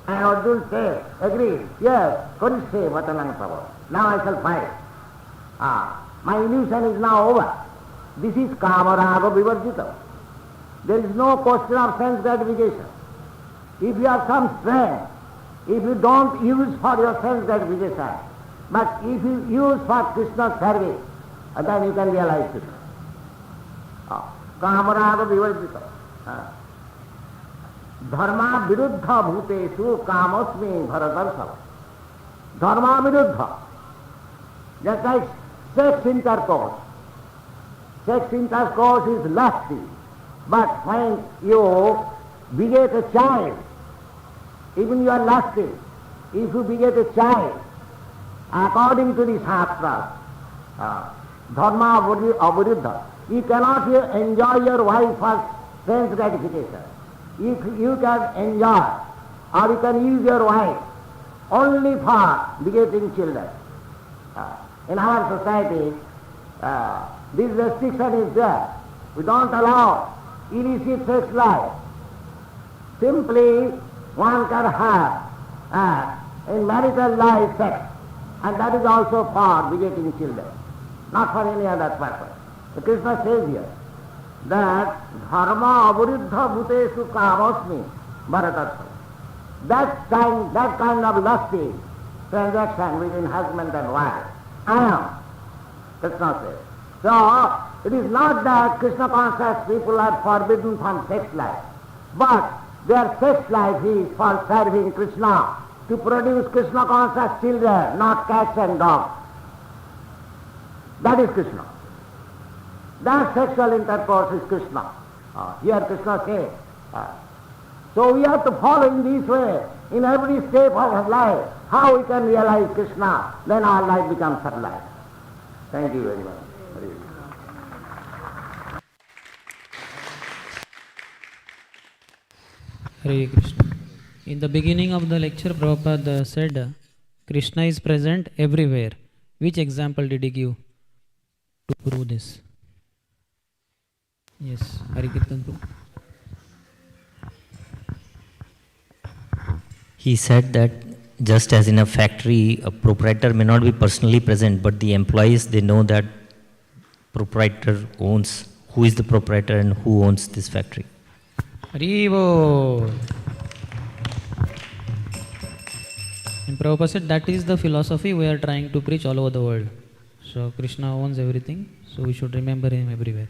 And Arjuna said, agreed, yes, Kodise Vatanang Prabhu. Now I shall fight. My illusion is now over. This is Kamaraga Vivarjita. There is no question of sense gratification. If you have some strength, if you don't use for your sense gratification, but if you use for Krishna's service, then you can realize Krishna. Kamaraga Vivarjita. Dharma viruddha bhuteshu kamasmi bharatarsava. Dharma viruddha. Just like sex intercourse. Sex intercourse is lusty. But when you beget a child, even you are lusty, if you beget a child, according to the Shastra, dharma aviruddha, you cannot enjoy your wife for sense gratification. If you can enjoy or you can use your wife only for begetting children. In our society, this restriction is there. We don't allow illicit sex life. Simply one can have in marital life sex, and that is also for begetting children, not for any other purpose. So Krishna says here that dharma aviruddha bhuteshu kamasmi bharatarsa. That kind of lusty transaction between husband and wife, I am, Krishna says. So it is not that Krishna conscious people are forbidden from sex life, but their sex life is for serving Krishna, to produce Krishna conscious children, not cats and dogs. That is Krishna. That sexual intercourse is Krishna. Here Krishna says. So we have to follow in this way, in every step of our life, how we can realize Krishna, then our life becomes sublime. Thank you very much. Hare Krishna. In the beginning of the lecture, Prabhupada said, Krishna is present everywhere. Which example did he give to prove this? Yes, Hare Kirtan. He said that just as in a factory, a proprietor may not be personally present, but the employees, they know that proprietor owns, who is the proprietor and who owns this factory. Haribo. And Prabhupada said that is the philosophy we are trying to preach all over the world. So Krishna owns everything, so we should remember him everywhere.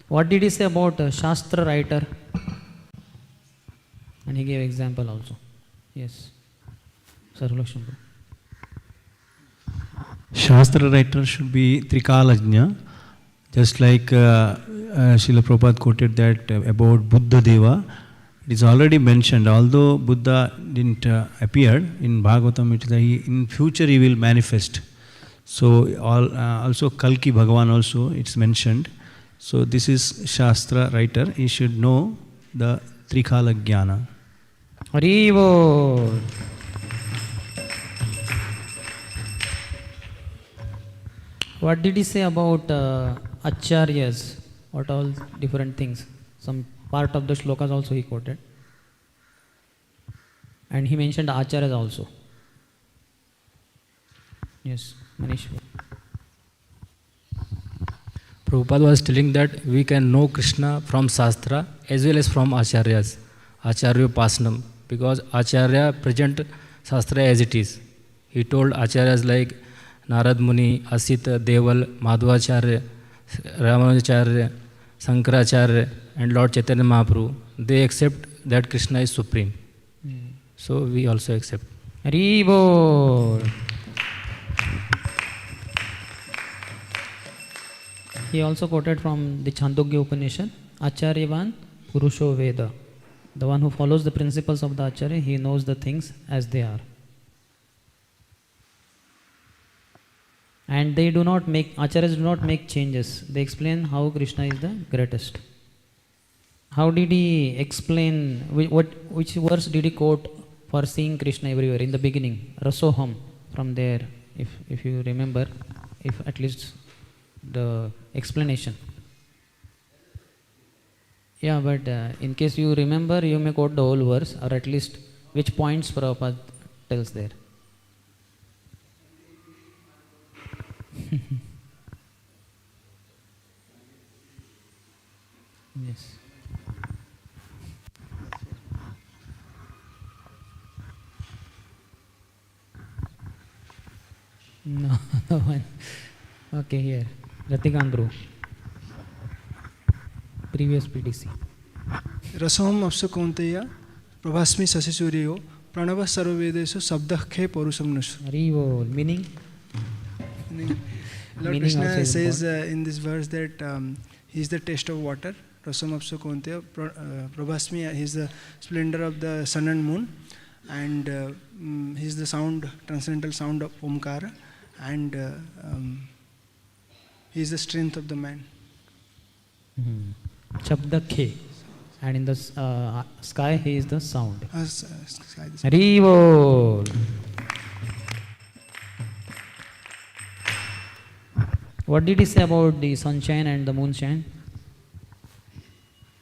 What did he say about a Shastra writer? And he gave example also. Yes. Sarvlakshmi. Shastra writer should be Trikalajna. Just like Srila Prabhupada quoted that about Buddha Deva, it is already mentioned, although Buddha didn't appear in Bhagavatam, it is that in future he will manifest. So also Kalki Bhagavan also it's mentioned. So this is Shastra writer, he should know the Trikala Jnana. Haribo. What did he say about acharyas? What all different things? Some part of the shlokas also he quoted. And he mentioned acharyas also. Yes, Manish. Prabhupada was telling that we can know Krishna from Shastra as well as from Acharyas, Acharya Pasnam, because Acharya present Shastra as it is. He told Acharyas like Narad Muni, Asita, Deval, Madhvacharya, Ramanujacharya, Sankaracharya and Lord Chaitanya Mahaprabhu, they accept that Krishna is supreme. So we also accept. Haribo. He also quoted from the Chandogya Upanishad, Acharyavan Purusho Veda. The one who follows the principles of the Acharya, he knows the things as they are. And they do not make, Acharyas do not make changes. They explain how Krishna is the greatest. How did he explain, which verse did he quote for seeing Krishna everywhere? In the beginning, Rasoham, from there, if you remember, if at least the explanation. Yeah, but in case you remember, you may quote the whole verse, or at least which points Prabhupada tells there. Yes. No, no one. Okay, here. Ratikandru. Previous PDC. Rasam apsa kaunteya prabhasmi sasisuryo pranava sarvavedeshu sabdakhe parusham nasu. Haribo. Meaning? Lord Krishna says in this verse that he is the taste of water. Rasam apsa kaunteya prabhasmi, he is the splendor of the sun and moon, and he is the sound, transcendental sound of Omkara, and he is the strength of the man. Shabdakhe. And in the sky, he is the sound. Sky, Haribo. What did he say about the sunshine and the moonshine?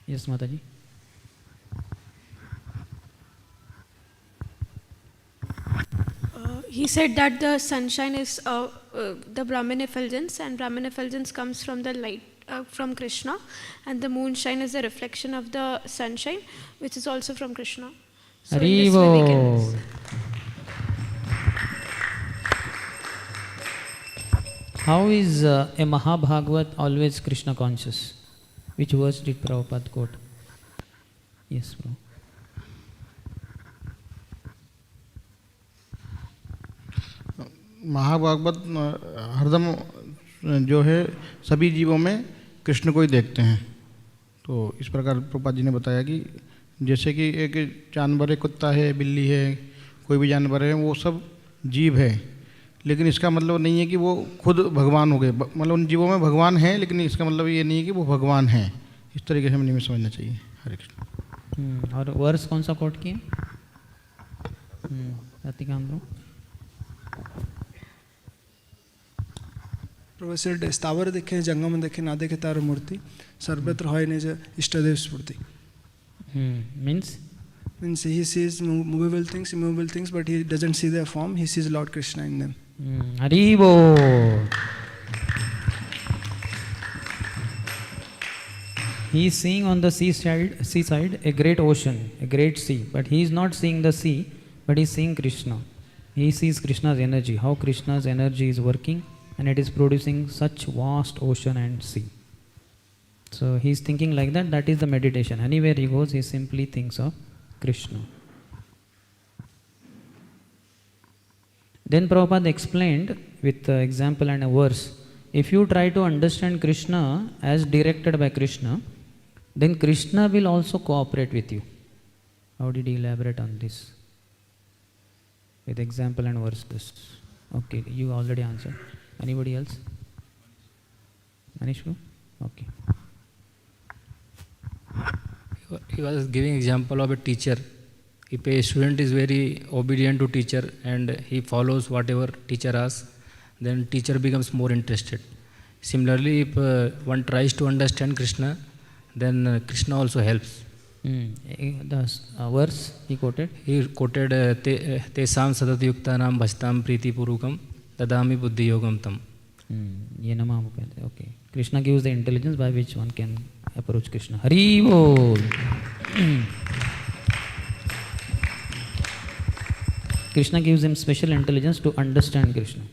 Yes, Mataji. He said that the sunshine is the Brahman effulgence, and Brahman effulgence comes from the light from Krishna, and the moonshine is a reflection of the sunshine, which is also from Krishna. So in this way we can. How is a Mahabhagavat always Krishna conscious? Which verse did Prabhupada quote? Yes, bro. महाभागवत हरदम जो है सभी जीवों में कृष्ण को ही देखते हैं। तो इस प्रकार प्रभुपाद जी ने बताया कि जैसे कि एक जानवर है, कुत्ता है, बिल्ली है, कोई भी जानवर है, वो सब जीव है, लेकिन इसका मतलब नहीं है कि वो खुद भगवान हो गए। मतलब उन जीवों में भगवान है, लेकिन इसका मतलब ये नहीं है कि वो भगवान है। इस तरीके से हमें नहीं समझना चाहिए। हरे कृष्ण। और वर्स कौन सा कोट किया? रतिकांत प्रोफेसर स्थावर देखे, जंगम देखे, ना देखे तार मूर्ति, सर्वत्र होय निज इष्टदेव स्फूर्ति। Means he sees movable things, immovable things, but he doesn't see their form. He sees Lord Krishna in them. Haribo. He is seeing on the seaside a great ocean, a great sea, but he is not seeing the sea, but he is seeing Krishna. He sees Krishna's energy, how Krishna's energy is working, and it is producing such vast ocean and sea. So he is thinking like that. That is the meditation. Anywhere he goes, he simply thinks of Krishna. Then Prabhupada explained with example and a verse if you try to understand Krishna as directed by Krishna, then Krishna will also cooperate with you. How did he elaborate on this? With example and verses. Okay, you already answered. Anybody else? Manish? Okay. He was giving example of a teacher. If a student is very obedient to teacher and he follows whatever teacher asks, then teacher becomes more interested. Similarly, if one tries to understand Krishna, then Krishna also helps. The verse he quoted? He quoted Tesam sadati yuktanam bhajtam priti purukam dadami buddhi yogam tam. Okay. Krishna gives the intelligence by which one can approach Krishna. Hari Bol. Krishna gives him special intelligence to understand Krishna.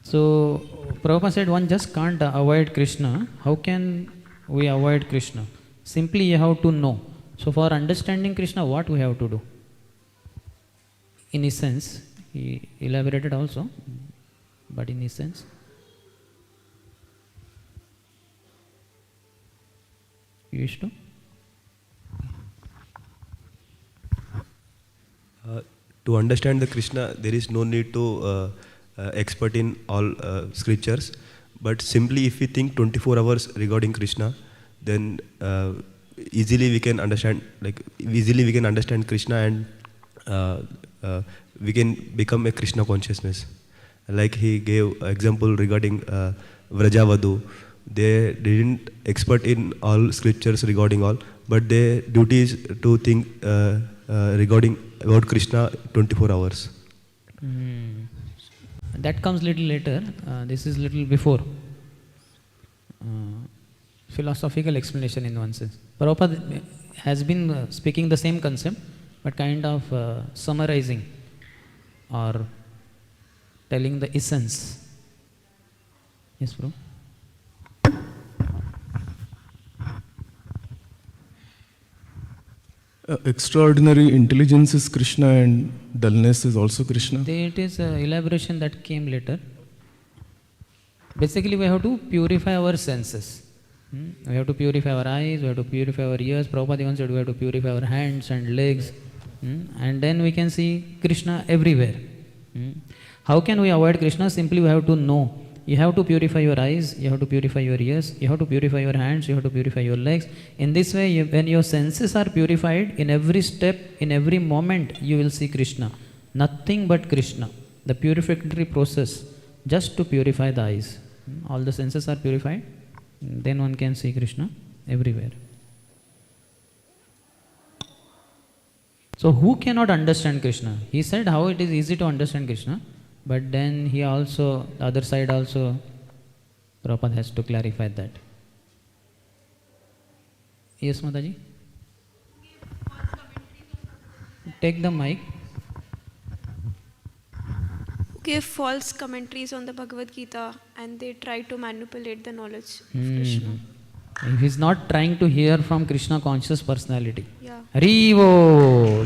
So, Prabhupada said one just can't avoid Krishna. How can we avoid Krishna? Simply you have to know. So, for understanding Krishna, what we have to do? In essence, he elaborated also, but in essence, you wish to? To understand the Krishna, there is no need to expert in all scriptures, but simply if we think 24 hours regarding Krishna, then easily we can understand Krishna, and we can become a Krishna consciousness. Like he gave example regarding Vrajavadu. They didn't expert in all scriptures regarding all, but their duty is to think regarding about Krishna 24 hours. That comes little later. This is little before. Philosophical explanation in one sense. Prabhupada has been speaking the same concept, but kind of summarizing or telling the essence. Yes, bro. Extraordinary intelligence is Krishna and dullness is also Krishna. It is elaboration that came later. Basically, we have to purify our senses. We have to purify our eyes, we have to purify our ears. Prabhupada even said we have to purify our hands and legs. And then we can see Krishna everywhere. How can we avoid Krishna? Simply we have to know. You have to purify your eyes, you have to purify your ears, you have to purify your hands, you have to purify your legs. In this way, when your senses are purified, in every step, in every moment, you will see Krishna. Nothing but Krishna. The purificatory process, just to purify the eyes. All the senses are purified, then one can see Krishna everywhere. So who cannot understand Krishna? He said how it is easy to understand Krishna. But then he also, the other side also, Prabhupada has to clarify that. Yes, Mataji? Take the mic. Give false commentaries on the Bhagavad Gita and they try to manipulate the knowledge of Krishna. He is not trying to hear from Krishna conscious personality. Yeah. Hare Bol.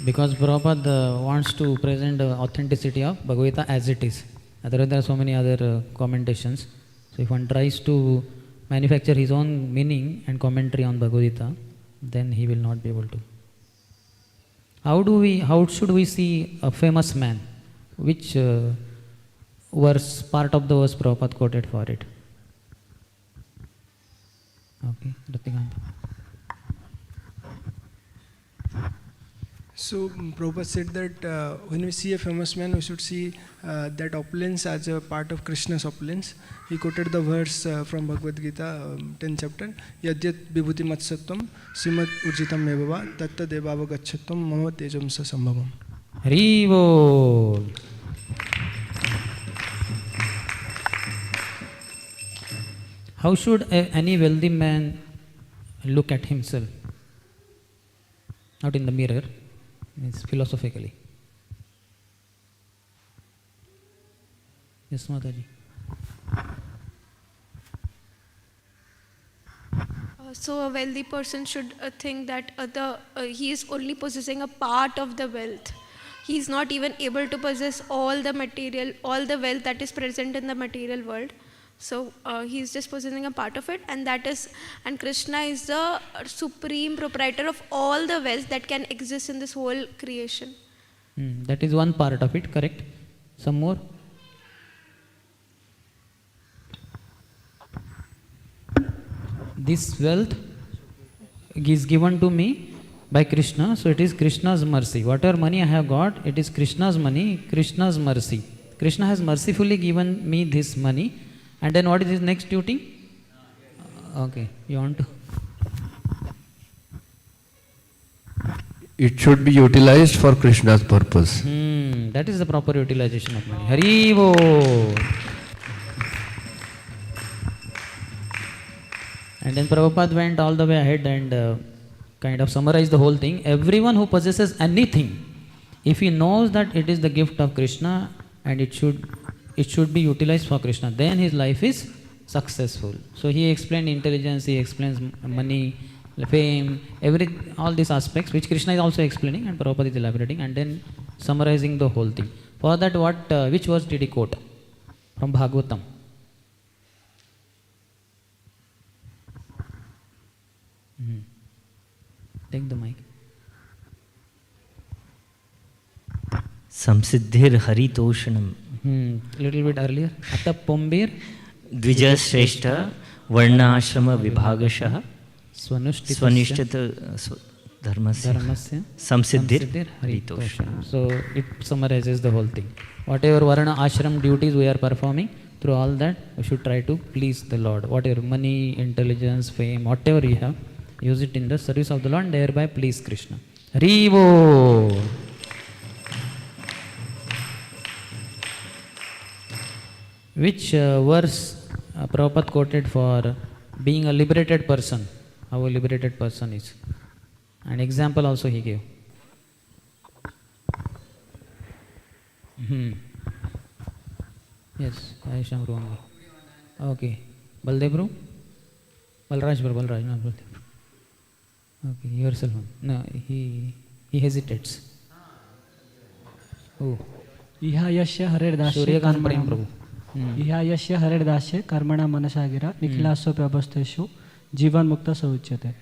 Because Prabhupada wants to present the authenticity of Bhagavad Gita as it is. Otherwise, there are so many other commentations. So, if one tries to manufacture his own meaning and commentary on Bhagavad Gita, then he will not be able to. How should we see a famous man? Which verse, part of the verse Prabhupada quoted for it? Okay, Ratikant. So Prabhupada said that when we see a famous man, we should see that opulence as a part of Krishna's opulence. He quoted the verse from Bhagavad Gita, 10th chapter, Yadyat vibhuti matsatvam simad urjitam mevava tatta devava gachatvam mama tejamsa sambhavam. Hare Bol. How should any wealthy man look at himself? Not in the mirror, means philosophically. Yes, Mataji. So a wealthy person should think that he is only possessing a part of the wealth. he is not even able to possess all the material, all the wealth that is present in the material world. So he is just possessing a part of it, and Krishna is the supreme proprietor of all the wealth that can exist in this whole creation. That is one part of it, correct? Some more? This wealth is given to me by Krishna, so it is Krishna's mercy. Whatever money I have got, it is Krishna's money, Krishna's mercy. Krishna has mercifully given me this money. And then what is his next duty? Okay, you want to? It should be utilized for Krishna's purpose. That is the proper utilization of money. Hari Bol. And then Prabhupada went all the way ahead and kind of summarized the whole thing. Everyone who possesses anything, if he knows that it is the gift of Krishna and it should be utilized for Krishna, then his life is successful. So he explained intelligence, he explains money, fame, all these aspects which Krishna is also explaining and Prabhupada is elaborating and then summarizing the whole thing. For that, which verse did he quote? From Bhagavatam. Take the mic. Samsiddhir Haritoshanam. Little bit earlier. Atapombir Dvijashreshta Varna Ashrama Vibhagashah Swanishtita Dharmasya Samsiddhir Haritoshanam. So it summarizes the whole thing. Whatever Varna Ashram duties we are performing, through all that we should try to please the Lord. Whatever money, intelligence, fame, whatever you have, use it in the service of the Lord and thereby please Krishna. Haribo. Which verse Prabhupada quoted for being a liberated person? How a liberated person is. An example also he gave. Yes, Aisham Ruangi. Okay. Baldev Bro? Balraj Bro, Balraj, no, Baldev. Okay, yourself. No, he hesitates. Oh. Iha yasya Hare dasya Suryakant Prem Prabhu. Iha yasya Hare dasya karmana manasagira nikhilaso prabhasteshu jivan mukta sauchyate.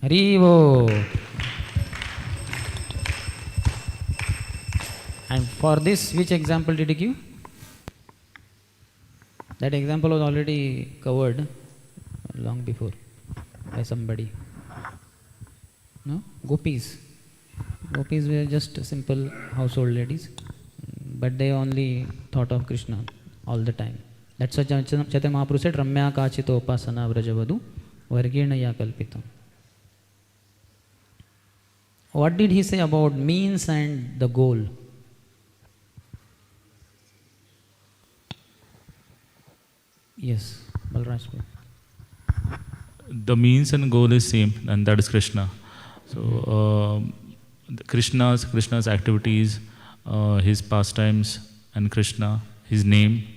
Haribo. And for this, which example did he give? That example was already covered long before by somebody. No? Gopis. Gopis were just simple household ladies, but they only thought of Krishna all the time. That's what Chaitanya Mahaprabhu said, Ramya Kachito Upasana Vrajavadu Vargirnaya Kalpitam. What did he say about means and the goal? Yes, Balraj. The means and goal is same, and that is Krishna. So Krishna's activities, his pastimes, and Krishna, his name.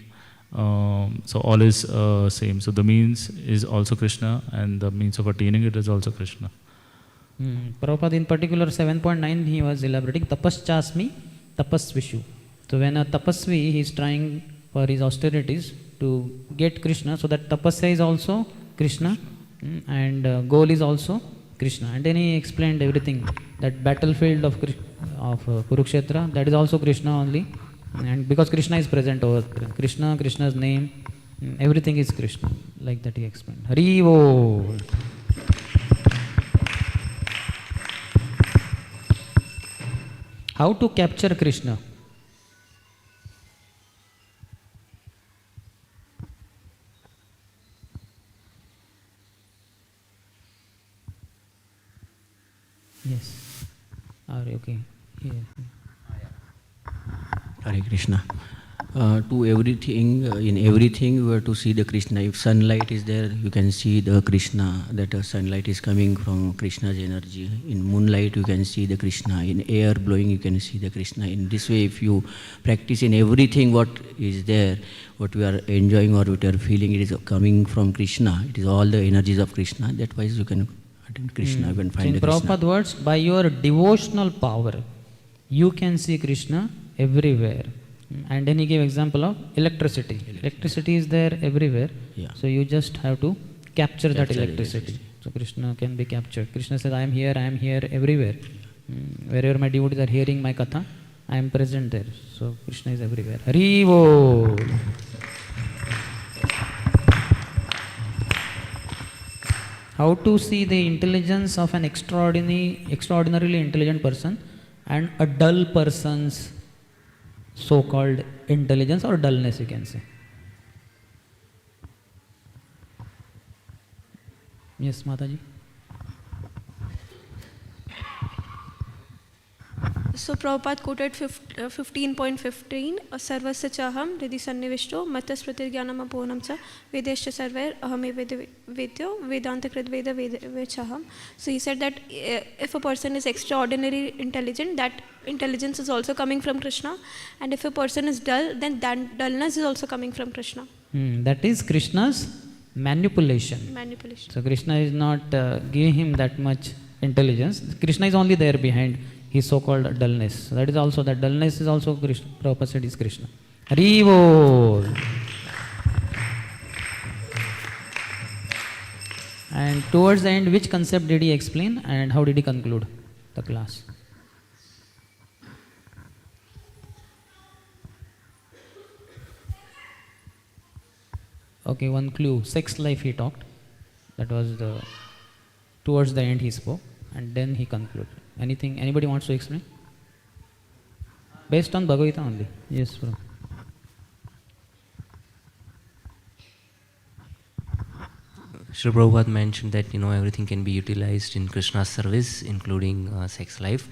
So all is same. So the means is also Krishna, and the means of attaining it is also Krishna. Prabhupada in particular 7.9 he was elaborating tapaschasmi tapasvishu. So when a tapasvi he is trying for his austerities to get Krishna, so that tapasya is also Krishna and goal is also Krishna. And then he explained everything, that battlefield of Kurukshetra, that is also Krishna only, and because Krishna is present over there. Krishna, Krishna's name, everything is Krishna, like that he explained. Haribo. How to capture Krishna? Yes. Are you okay? Yeah. Hare Krishna. To everything, in everything you have to see the Krishna. If sunlight is there, you can see the Krishna, that sunlight is coming from Krishna's energy. In moonlight you can see the Krishna. In air blowing you can see the Krishna. In this way, if you practice in everything what is there, what we are enjoying or what we are feeling, it is coming from Krishna. It is all the energies of Krishna. That way you can attend Krishna, you can find in the Krishna. Prabhupada words, by your devotional power, you can see Krishna everywhere. And then he gave example of electricity. Electricity is there everywhere. Yeah. So you just have to capture that Capture electricity. So Krishna can be captured. Krishna says, I am here everywhere. Wherever my devotees are hearing my katha, I am present there. So Krishna is everywhere. Hari Bol. How to see the intelligence of an extraordinarily intelligent person and a dull person's so-called intelligence or dullness, you can say. Yes, Mataji. So Prabhupada quoted 15.15 Sarvasya chaham Ridhi Sannivishto Matas Pratirgyanam Aponam cha Vedescha Sarvair Ahame Vedyo Vedanta Krit Veda Vechaham. So he said that if a person is extraordinary intelligent, that intelligence is also coming from Krishna, and if a person is dull, then that dullness is also coming from Krishna. That is Krishna's manipulation. So Krishna is not giving him that much intelligence. Krishna is only there behind his so-called dullness. So that is also, that dullness is also Krishna. Prabhupada said is Krishna. Hari Bol. And towards the end, which concept did he explain and how did he conclude the class? Okay, one clue. Sex life he talked. That was the, towards the end he spoke, and then he concluded. Anything, anybody wants to explain? Based on Bhagavatam only. Yes, bro. Srila Prabhupada mentioned that everything can be utilized in Krishna's service, including sex life.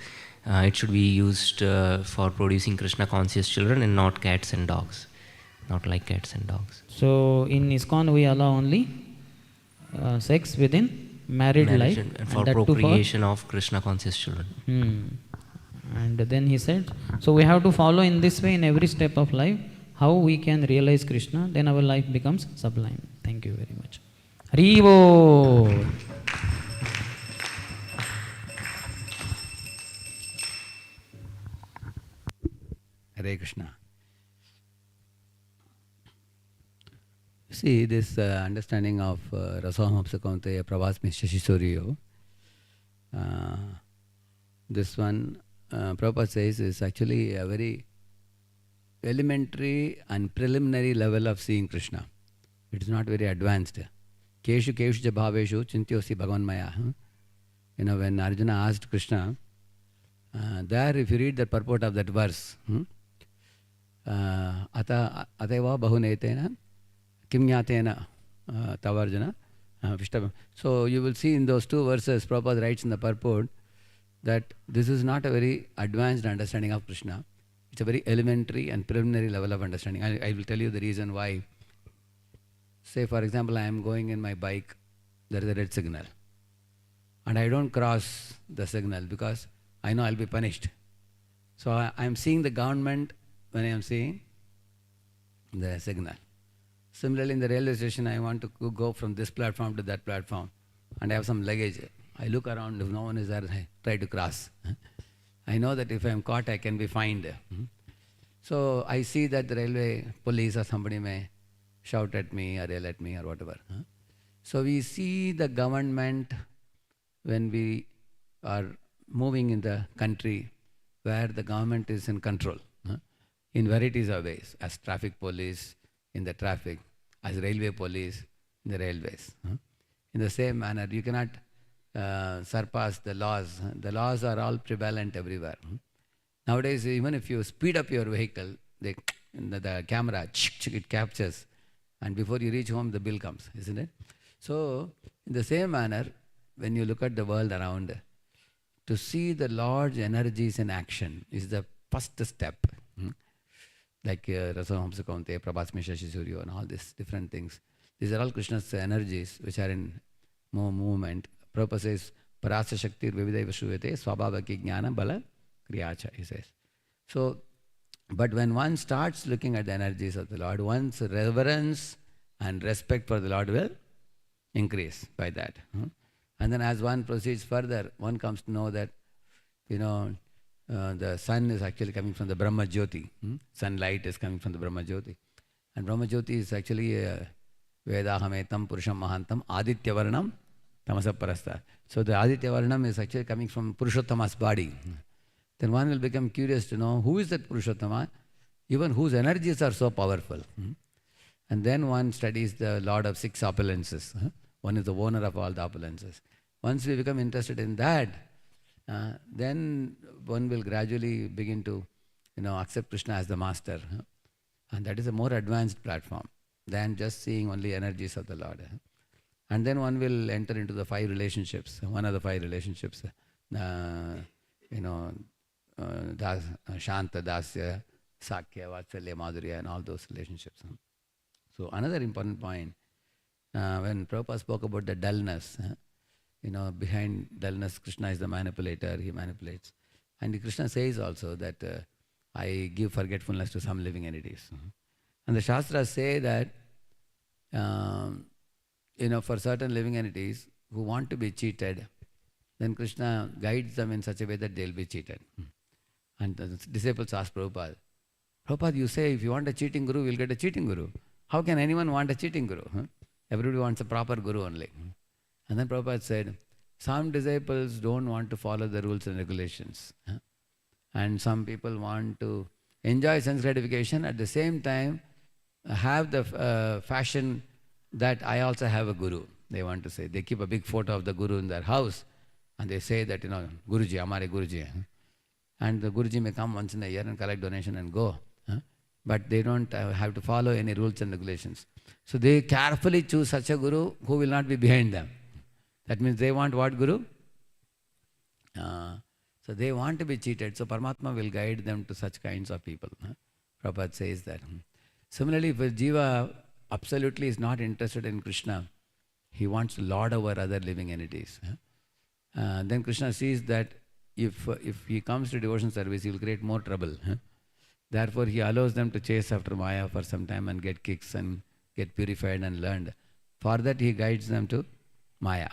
It should be used for producing Krishna conscious children and not cats and dogs. Not like cats and dogs. So in ISKCON we allow only sex within married life and for procreation of Krishna conscious children. And then he said, so we have to follow in this way in every step of life how we can realize Krishna, then our life becomes sublime. Thank you very much. Hari Bol. Hare Krishna. See, this understanding of Rasaham Apsakonteya Pravasmi Shashisoriyo, this one, Prabhupada says, is actually a very elementary and preliminary level of seeing Krishna. It is not very advanced. Keshu Keshu Bhaveshu Chintyosi Bhagavan Maya. When Arjuna asked Krishna, there if you read the purport of that verse, Ateva Bahunetena Kimnyatena Tavarjana. So you will see in those two verses, Prabhupada writes in the purport that this is not a very advanced understanding of Krishna. It's a very elementary and preliminary level of understanding. I will tell you the reason why. Say for example, I am going in my bike, there is a red signal. And I don't cross the signal because I know I'll be punished. So I am seeing the government when I am seeing the signal. Similarly, in the railway station, I want to go from this platform to that platform, and I have some luggage. I look around, if no one is there, I try to cross. I know that if I am caught, I can be fined. So I see that the railway police or somebody may shout at me or yell at me or whatever. So we see the government when we are moving in the country where the government is in control, in varieties of ways, as traffic police in the traffic, as railway police in the railways. In the same manner, you cannot surpass the laws. The laws are all prevalent everywhere. Nowadays, even if you speed up your vehicle, the camera, it captures, and before you reach home, the bill comes, isn't it? So, in the same manner, when you look at the world around, to see the large energies in action is the first step. Like Rasaham Apsakonteya, Prabhasmi Shashisoriyo, and all these different things. These are all Krishna's energies which are in movement. Prabhupada says, Parasa Shaktir Vividaiva Shuvete, Swabhavaki Jnana Bala Kriyacha, he says. So, but when one starts looking at the energies of the Lord, one's reverence and respect for the Lord will increase by that. And then as one proceeds further, one comes to know that, the sun is actually coming from the Brahma Jyoti. Sunlight is coming from the Brahma Jyoti. And Brahma Jyoti is actually Vedahametam Purusham Mahantam Aditya Varnam Tamasa Parasta. So the Aditya Varnam is actually coming from Purushottama's body. Then one will become curious to know who is that Purushottama, even whose energies are so powerful. And then one studies the Lord of six opulences. One is the owner of all the opulences. Once we become interested in that, then one will gradually begin to accept Krishna as the master. And that is a more advanced platform than just seeing only energies of the Lord. And then one will enter into the 5 relationships. One of the 5 relationships, Shanta, Dasya, Sakya, Vatsalya, Madhurya, and all those relationships. So another important point, when Prabhupada spoke about the dullness, behind dullness, Krishna is the manipulator, he manipulates. And Krishna says also that I give forgetfulness to some living entities. And the Shastras say that, for certain living entities who want to be cheated, then Krishna guides them in such a way that they'll be cheated. And the disciples ask Prabhupada, Prabhupada, you say if you want a cheating guru, we'll get a cheating guru. How can anyone want a cheating guru? Everybody wants a proper guru only. And then Prabhupada said, some disciples don't want to follow the rules and regulations. And some people want to enjoy sense gratification, at the same time have the fashion that I also have a guru. They want to say, they keep a big photo of the guru in their house and they say that, Guruji, Amare Guruji. And the Guruji may come once in a year and collect donation and go. But they don't have to follow any rules and regulations. So they carefully choose such a guru who will not be behind them. That means they want what guru? So they want to be cheated. So Paramatma will guide them to such kinds of people. Prabhupada says that. Similarly, if a jiva absolutely is not interested in Krishna, he wants to lord over other living entities. Then Krishna sees that if he comes to devotion service, he will create more trouble. Therefore, he allows them to chase after Maya for some time and get kicks and get purified and learned. For that, he guides them to Maya.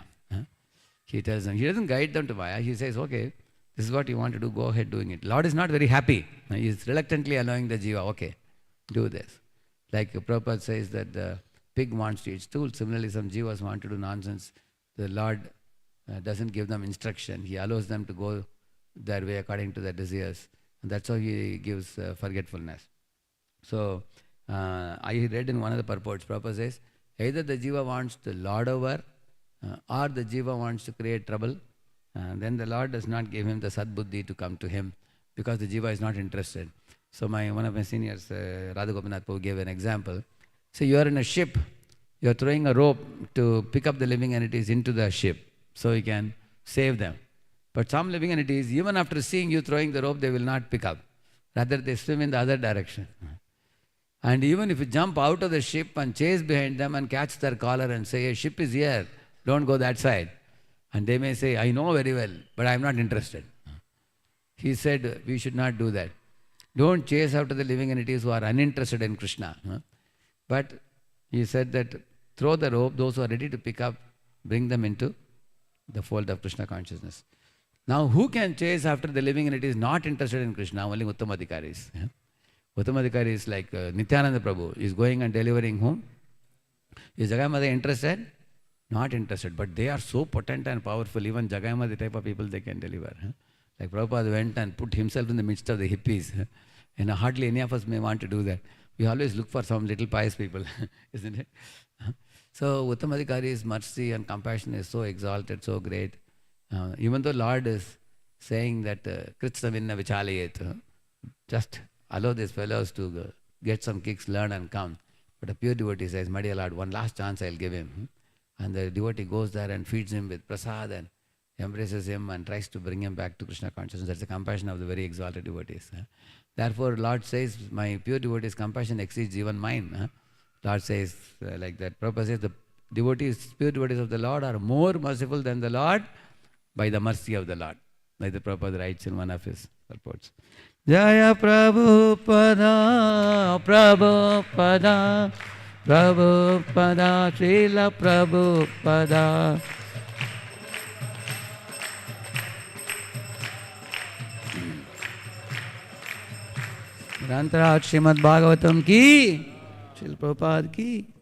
He tells them, he doesn't guide them to Maya. He says, okay, this is what you want to do, go ahead doing it. Lord is not very happy. He is reluctantly allowing the jiva, okay, do this. Like Prabhupada says that the pig wants to eat stool. Similarly, some jivas want to do nonsense. The Lord doesn't give them instruction. He allows them to go their way according to their desires. And that's how he gives forgetfulness. So, I read in one of the purports, Prabhupada says, either the jiva wants to lord over or the jiva wants to create trouble. Then the Lord does not give him the sadbuddhi to come to him because the jiva is not interested. So one of my seniors, Radha Gopinath Prabhu, gave an example. So you are in a ship, you are throwing a rope to pick up the living entities into the ship so you can save them. But some living entities, even after seeing you throwing the rope, they will not pick up. Rather, they swim in the other direction. And even if you jump out of the ship and chase behind them and catch their collar and say, a ship is here, don't go that side. And they may say, I know very well, but I am not interested. He said, we should not do that. Don't chase after the living entities who are uninterested in Krishna. But he said that throw the rope, those who are ready to pick up, bring them into the fold of Krishna consciousness. Now, who can chase after the living entities not interested in Krishna? Only Uttamadhikaris. Uttamadhikaris like Nityananda Prabhu is going and delivering whom? Is Jagai-Mata interested? Not interested, but they are so potent and powerful, even Jagai-Mata type of people they can deliver. Like Prabhupada went and put himself in the midst of the hippies. And hardly any of us may want to do that. We always look for some little pious people, isn't it? So Uttamadhikari's mercy and compassion is so exalted, so great. Even though Lord is saying that Krishna vinna vichalayet, just allow these fellows to get some kicks, learn and come. But a pure devotee says, my dear Lord, one last chance I'll give him. And the devotee goes there and feeds him with prasad and embraces him and tries to bring him back to Krishna consciousness. That's the compassion of the very exalted devotees. Therefore, Lord says, my pure devotee's compassion exceeds even mine. Lord says like that. Prabhupada says, the devotees, pure devotees of the Lord are more merciful than the Lord by the mercy of the Lord. Like the Prabhupada writes in one of his purports. Jaya Prabhupada, Prabhupada, Prabhupada, Srila Prabhupada. Grantharaj Srimad Bhagavatam ki, Srila Prabhupada ki.